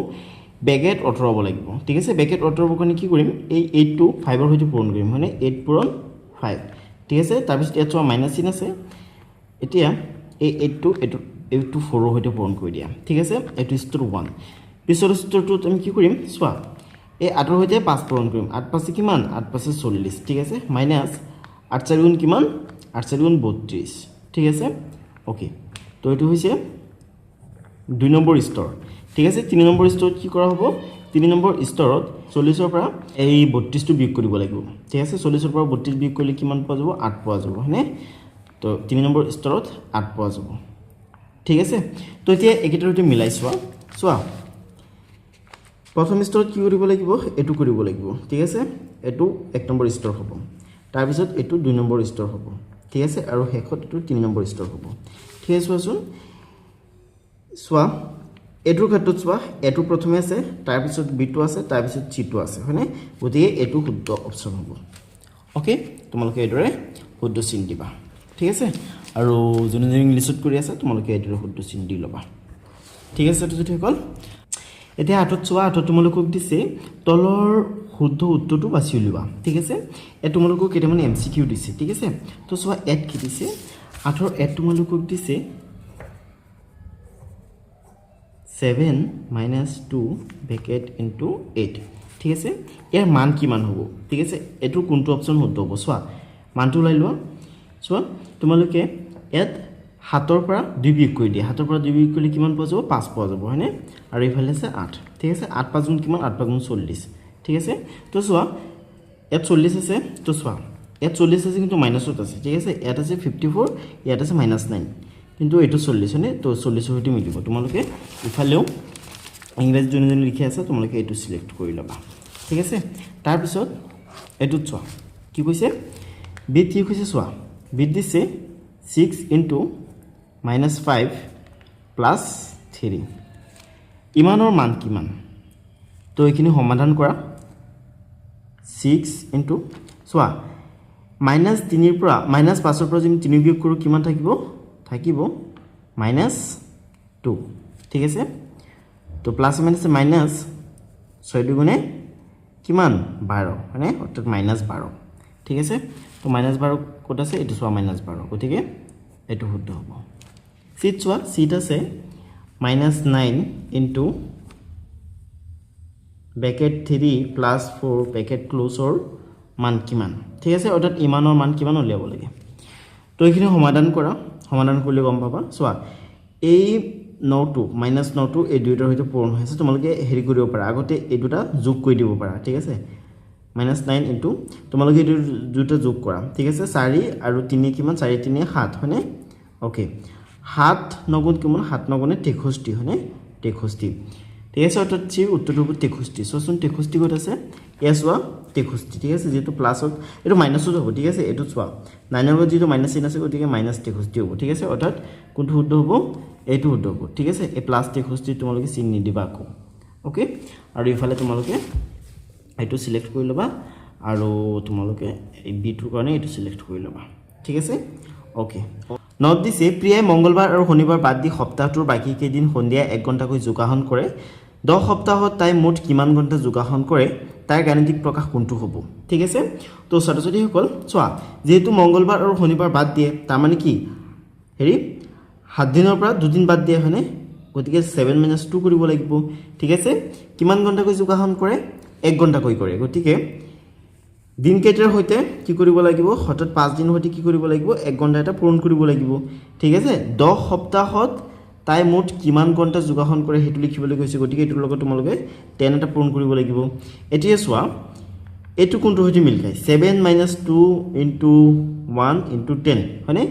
ব্ৰেকেট অতৰাব লাগিব ঠিক আছে ব্ৰেকেট অতৰাবৰ কাৰণে কি কৰিম এই 8 টো 5 ৰ সৈতে পূৰণ কৰিম মানে 8 পূৰণ 5 ঠিক আছে তাৰ পিছত ইয়াত মাইনাস চিন আছে এতিয়া এই 8 টো 4 ৰ সৈতে পূৰণ কৰি দিয়া ঠিক আছে এইটো স্তৰ 1 পিছৰ স্তৰটোত আমি কি কৰিম চোৱা এই 8 ৰ সৈতে 5 পূৰণ কৰিম 8 5 কিমান 8 5 40 ঠিক আছে মাইনাস 8 4 গুণ কিমান 8 4 গুণ 32 ঠিক আছে ওকে তো এইটো হৈছে 2 নম্বৰ স্তৰ ঠিক আছে 3 নম্বৰ স্তৰত কি কৰা হ'ব 3 নম্বৰ স্তৰত 40 ৰ পৰা এই 32 টো বিয়োগ কৰিব লাগিব ঠিক আছে 40 ৰ পৰা 32 বিয়োগ কৰিলে কিমান পোৱা যাব 8 পোৱা যাব হয়নে তো 3 নম্বৰ স্তৰত 8 পোৱা যাব ঠিক আছে তো এতিয়া একেটাৰ সৈতে মিলাই চোৱা প্ৰথম স্তৰত কি কৰিব লাগিব এটো কৰিব লাগিব ঠিক আছে এটো 1 নম্বৰ স্তৰ হ'ব তাৰ পিছত এটো 2 নম্বৰ স্তৰ হ'ব ঠিক আছে আৰু শেষত এটো 3 নম্বৰ স্তৰ হ'ব ঠিক আছে চোৱা এটোৰ ক্ষেত্ৰত চোৱা এটো প্ৰথমে আছে তাৰ পিছত বি টো আছে তাৰ পিছত চি টো আছে হয়নে গতিকে এটো শুদ্ধ অপচন হ'ব ওকে তোমালোকে এদৰে শুদ্ধ চিন দিবা ঠিক আছে আৰু যোনে ইংলিছত কৰি আছে তোমালোকে এদৰে শুদ্ধ চিন দি লবা ঠিক আছে তো যদি হ'ল এতিয়া আঠত চোৱা আঠত তোমালোকক দিছে তলৰ শুদ্ধ উত্তৰটো বাছি উলিওৱা ঠিক আছে এ তোমালোকক কেইটামান এমসিকিউ দিছে ঠিক আছে তো চোৱা এড কি দিছে আঠৰ এড তোমালোকক দিছে 7 - 2 ব্ৰেকেট ইনটু 8 ঠিক আছে ইয়াৰ মান কিমান হ'ব ঠিক আছে এটো কোনটো অপচন শুদ্ধ হ'ব চোৱা মানটো লাই লোৱা চোৱা তোমালোকে ইয়াত 7 ৰ পৰা 2 বিয়োগ কৰি দিয়া 7 ৰ পৰা 2 বিয়োগ কৰিলে কিমান পোৱা যাব 5 পোৱা যাব হয়নে আৰু ইফালে আছে 8 ঠিক আছে 8 5 গুণ কিমান 8 5 গুণ 40 ঠিক আছে তো চোৱা ইয়াত 40 আছে তো চোৱা ইয়াত 40 আছে কিন্তু মাইনাসত আছে ঠিক আছে ইয়াত আছে 54 ইয়াত আছে -9 কিন্তু এটো 40 হয়নে তো 40 ৰ সৈতে মিলিব তোমালোকে ইফালেও ইংৰাজী যোনে লিখি আছে তোমালোকে এটো সিলেক্ট কৰি লবা ঠিক আছে তাৰ পিছত এটো চোৱা কি কৈছে বি কি কৈছে চোৱা বি দিছে 6 * -5 + 3 ইমানৰ মান কিমান তো এইখিনি সমাধান কৰা 6 * চোৱা -3 ৰ পৰা -5 ৰ পৰা যদি 3 বিয়োগ কৰো কিমান থাকিব -2 ঠিক আছে তো প্লাস মাইনাস মাইনাস 6 দুগুণে কিমান 12 মানে অর্থাৎ -12 ঠিক আছে তো -12 কত আছে এটো চোৱা -12 গতিকে এটো শুদ্ধ হ'ব সিট চোৱা সিট আছে -9 ইনটু ব্ৰেকেট 3 + 4 ব্ৰেকেট ক্লোজৰ মান কিমান ঠিক আছে অৰ্থাৎ ইমানৰ মান কিমান উলিয়াব লাগে তো এইখিনি সমাধান কৰা সমাধান কৰিলে গম পাবা চোৱা এই 9 -9 এই দুইটাৰ সৈতে পূৰণ হৈছে তোমালোকে হেৰি কৰিব পাৰা আগতে এই দুটা যোগ কৰি দিব পাৰা ঠিক আছে -9 ইনটু তোমালোকে এই দুটা যোগ কৰা ঠিক আছে 4 আৰু 3 কিমান 4 3 7 হয়নে ওকে 7 9 কিমান 7 9 63 হয়নে 63 ঠিক আছে অৰ্থাৎ চি উত্তৰটো হ'ব 63 চোন 63 কত আছে এস ওয়া 63 ঠিক আছে যেটো প্লাসত এটো মাইনাসত হ'ব ঠিক আছে এটো চোৱা 9 ৰ যেটো মাইনাস চিন আছে গতিকে -63 হ'ব ঠিক আছে অৰ্থাৎ কোনটো শুদ্ধ হ'ব এইটো শুদ্ধ হ'ব ঠিক আছে এই +63 তোমালোকে চিন নিদিবা আকৌ ওকে আৰু ইফালে তোমালোকে এইটো সিলেক্ট কৰি লবা আৰু তোমালোকে এই বি টোৰ কাৰণে এইটো সিলেক্ট কৰি লবা ঠিক আছে ওকে নোট দিছে প্ৰিয়াই মঙ্গলবাৰ আৰু শনিবাৰ বাদ দি সপ্তাহটোৰ বাকি কেইদিন সন্ধিয়া 1 ঘণ্টাকৈ যোগাসন কৰে 10 সপ্তাহত তাই মুঠ কিমান ঘণ্টা যোগাসন কৰে তাৰ গাণিতিক প্ৰকাশ কোনটো হ'ব ঠিক আছে তো ছাত্ৰছাত্ৰী সকল চোৱা যেহেতু মঙ্গলবাৰ আৰু শনিবাৰ বাদ দিয়ে তাৰ মানে কি হেৰি 7 দিনৰ পৰা 2 দিন বাদ দিয়ে হয়নে গতিকে 7 - 2 কৰিব লাগিব ঠিক আছে কিমান ঘণ্টাকৈ যোগাসন কৰে 1 ঘণ্টাকৈ কৰে গতিকে দিন কেইটাৰ হৈতে কি কৰিব লাগিব হঠাৎ 5 দিন হৈতে কি কৰিব লাগিব 1 ঘণ্টা এটা পূৰণ কৰিব লাগিব ঠিক আছে 10 সপ্তাহত তাই মুঠ কিমান ঘণ্টা যোগাসন কৰে হেতু লিখিবলৈ কৈছে গতিকে এটোৰ লগত তোমালোকে 10 এটা পূৰণ কৰিব লাগিব এতিয়া চোৱা এটো কোনটো হৈতে মিল খায় 7 - 2 * 1 * 10 হয়নে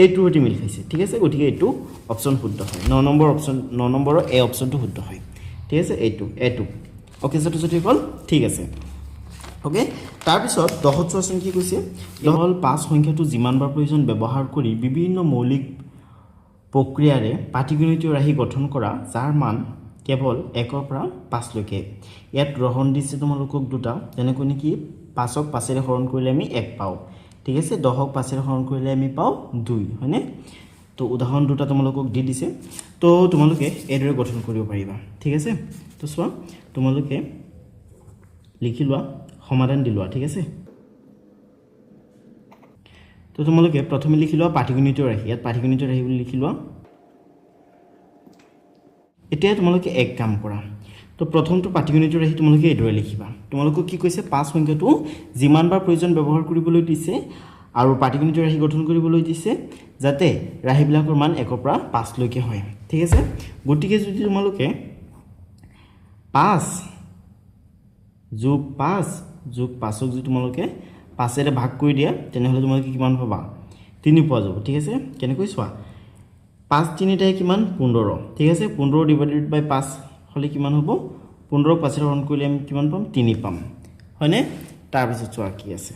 এইটো হৈতে মিল খাইছে ঠিক আছে গতিকে এটো অপচন শুদ্ধ হয় 9 নম্বৰ অপচন 9 নম্বৰৰ এ অপচনটো শুদ্ধ হয় ঠিক আছে এটো ওকে ছাত্ৰছাত্ৰী সকল ঠিক আছে ওকে তাৰ পিছত 10 চোৱাচোন কি কৈছে কেৱল 5 সংখ্যাটো যিমানবাৰ প্ৰয়োজন ব্যৱহাৰ কৰি বিভিন্ন মৌলিক প্ৰক্ৰিয়াৰে পাটিগণিতীয় ৰাশি গঠন কৰা যাৰ মান কেৱল 1 পৰা 5 লৈকে ইয়াত ৰহণ দিছে তোমালোকক দুটা যেনেকৈ নেকি 5ক 5ৰে হৰণ কৰিলে আমি 1 পাওঁ ঠিক আছে 10ক 5ৰে হৰণ কৰিলে আমি পাওঁ 2 হয়নে তো উদাহৰণ দুটা তোমালোকক দি দিছে তো তোমালোকে এদৰে গঠন কৰিব পাৰিবা ঠিক আছে তো চোৱা তোমালোকে লিখি লোৱা সমাধান দি লোৱা ঠিক আছে তো তোমালোকে প্ৰথমে লিখি লোৱা পাটিগণিত ৰাশি ইয়াত পাটিগণিত ৰাশি বুলি লিখি লোৱা এতিয়া তোমালোকে এক কাম কৰা তো প্ৰথমটো পাটিগণিত ৰাশি তোমালোকে এদৰে লিখিবা তোমালোকক কি কৈছে 5 সংখ্যাটো যিমান বাৰ প্ৰয়োজন ব্যৱহাৰ কৰিবলৈ দিছে আৰু পাটিগণিত ৰাশি গঠন কৰিবলৈ দিছে যাতে ৰাশিবিলাকৰ মান 1 পৰা 5 লৈকে হয় ঠিক আছে গতিকে যদি তোমালোকে 5 যোগ 5 যোগ 5ক যদি তোমালোকে 5ৰে ভাগ কৰি দিয়া তেনেহলে তোমালোকে কিমান পাবা 3 পোৱা যাব ঠিক আছে কেনেকৈ চোৱা 5 3 টাই কিমান 15 ঠিক আছে 15 ডিভাইডেড বাই 5 হলে কিমান হ'ব 15ক 5ৰে হৰণ কৰিলে আমি কিমান পাম 3 পাম হয়নে তাৰ পিছত চোৱা কি আছে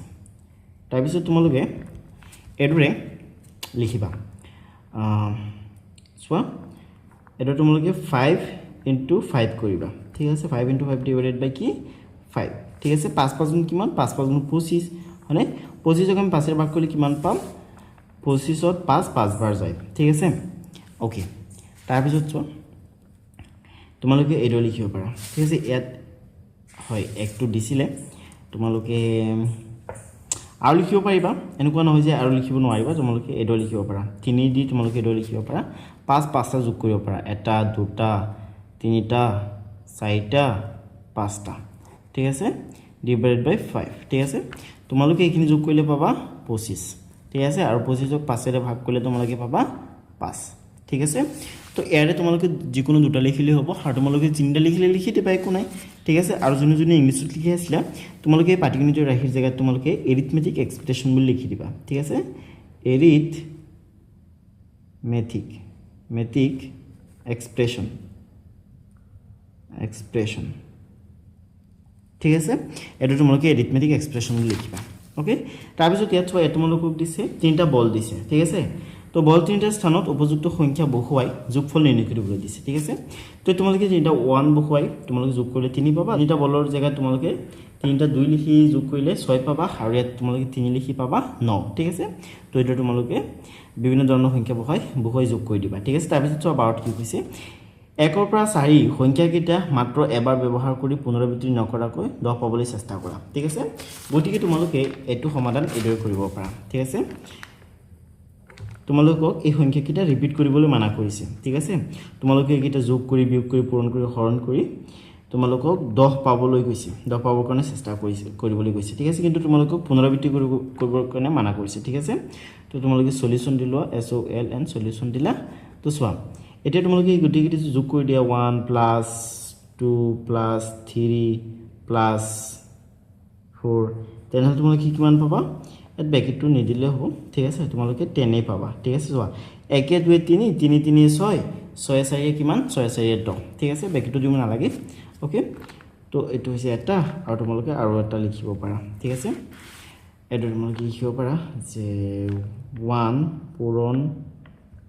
তাৰ পিছত তোমালোকে এদৰে লিখিবা চোৱা এদৰে তোমালোকে 5 * 5 কৰিবা ঠিক আছে 5 * 5 ডিভাইডেড বাই কি 5 ঠিক আছে 5 5 গুণ কিমান 5 5 গুণ 25 হয়নে 25ক আমি 5ৰে ভাগ কৰিলে কিমান পাম 25ত 5 5 বাৰ যায় ঠিক আছে ওকে তাৰ পিছত চোৱা তোমালোকে এদৰে লিখিব পাৰা ঠিক আছে ইয়াত হয় একটো দিছিলে তোমালোকে আৰু লিখিব পাৰিবা এনেকুৱা নহয় যে আৰু লিখিব নোৱাৰিবা তোমালোকে এদৰে লিখিব পাৰা 3 দি তোমালোকে এদৰে লিখিব পাৰা 5 5টা যোগ কৰিব পাৰা 1 2 3টা 4টা 5টা ঠিক আছে ডিভাইডেড বাই 5 ঠিক আছে তোমালোকে এইখিনি যোগ কৰিলে পাবা 25 ঠিক আছে আৰু 25ক 5ৰে ভাগ কৰিলে তোমালোকে পাবা 5 ঠিক আছে তো ইয়াৰে তোমালোকে যিকোনো দুটা লিখিলে হ'ব আৰু তোমালোকে তিনিটা লিখিলে লিখি দিবা একো নাই ঠিক আছে আৰু যোনে ইংলিছত লিখি আছিলা তোমালোকে পাটিগণিত ৰাশিৰ জায়গাত তোমালোকে এৰিথমেটিক এক্সপ্ৰেশন বুলি লিখি দিবা ঠিক আছে এৰিথমেটিক এক্সপ্ৰেশন ঠিক আছে এটা তোমালোকে এৰিথমেটিক এক্সপ্ৰেশন বুলি লিখিবা ওকে তাৰ পিছত ইয়াত চোৱা তোমালোকক দিছে তিনটা বল দিছে ঠিক আছে তো বল তিনটাৰ স্থানত উপযুক্ত সংখ্যা বহুৱাই যোগফল নিৰ্ণয় কৰিবলৈ দিছে ঠিক আছে তো তোমালোকে তিনটা 1 বহুৱাই তোমালোকে যোগ কৰিলে 3 পাবা তিনটা বলৰ জায়গাত তোমালোকে তিনটা 2 লিখি যোগ কৰিলে 6 পাবা আৰু ইয়াত তোমালোকে 3 লিখি পাবা 9 ঠিক আছে তো এটা তোমালোকে বিভিন্ন ধৰণৰ সংখ্যা বহুৱাই যোগ কৰি দিবা ঠিক আছে তাৰ পিছত চোৱা 12 কি কৈছে 1 পৰা 4 সংখ্যাকেইটা মাত্ৰ এবাৰ ব্যৱহাৰ কৰি পুনৰাবৃত্তি নকৰাকৈ 10 পাবলৈ চেষ্টা কৰা ঠিক আছে গতিকে তোমালোকে এটো সমাধান এদৰে কৰিব পাৰা ঠিক আছে তোমালোকক এই সংখ্যাকেইটা ৰিপিট কৰিবলৈ মানা কৰিছে ঠিক আছে তোমালোকে এইকেইটা যোগ কৰি বিয়োগ কৰি পূৰণ কৰি হৰণ কৰি তোমালোকক 10 পাবলৈ কৈছে 10 পাবৰ কাৰণে চেষ্টা কৰিবলৈ কৈছে ঠিক আছে কিন্তু তোমালোকক পুনৰাবৃত্তি কৰিবৰ কাৰণে মানা কৰিছে ঠিক আছে তো তোমালোকে সলিউশন দিলোৱা SOLN সলিউশন দিলা তো চোৱা এতিয়া তোমালোকে এই গতিকেইটা যোগ কৰি দিয়া 1 + 2 + 3 + 4 তেনেহলে তোমালোকে কিমান পাবা এট ব্ৰেকেটটো নিদিলে হ'ব ঠিক আছে তোমালোকে 10 পাবা ঠিক আছে চোৱা 1 2 3 3 3 6 6 4 কিমান 6 4 10 ঠিক আছে ব্ৰেকেটটো দিব নালাগে ওকে তো এটো হৈছে এটা আৰু তোমালোকে আৰু এটা লিখিব পাৰা ঠিক আছে এটো তোমালোকে লিখিব পাৰা যে 1 পূৰণ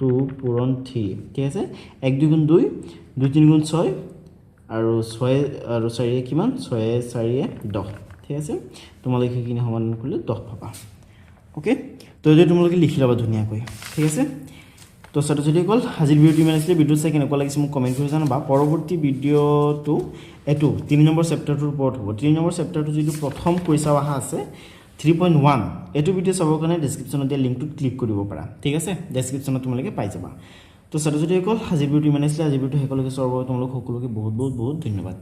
2 পূৰণ 3 ঠিক আছে 1 2 গুণ 2 2 3 গুণ 6 আৰু 6 আৰু 4 কিমান 6 4 10 ঠিক আছে তোমালোকে কিনে সমাধান কৰিলে 10 পাবা ওকে তো এই তোমালোকে লিখি লবা ধুনিয়াকৈ ঠিক আছে তো ছাত্ৰছাত্ৰী কল আজিৰ ভিডিওটো ইমান আছিল ভিডিও চাই কেনেকুৱা লাগিছে মোক কমেন্ট কৰি জনাবা পৰৱৰ্তী ভিডিওটো এটো 3 নম্বৰ চেপ্টাৰটোৰ ওপৰত হ'ব 3 নম্বৰ চেপ্টাৰটো যিটো প্ৰথম পইচা অহা আছে 3.1 এটো ভিডিও চাবৰ কাৰণে ডেসক্ৰিপচনত দিয়া লিংকটো ক্লিক কৰিব পাৰা ঠিক আছে ডেসক্ৰিপচনত তোমালোকে পাই যাবা তো ছাত্ৰছাত্ৰী কল আজিৰ ভিডিওটো ইমান আছিল আজিৰ ভিডিওটো হেকলৈকে চাবৰ তোমালোক সকলোকে বহুত ধন্যবাদ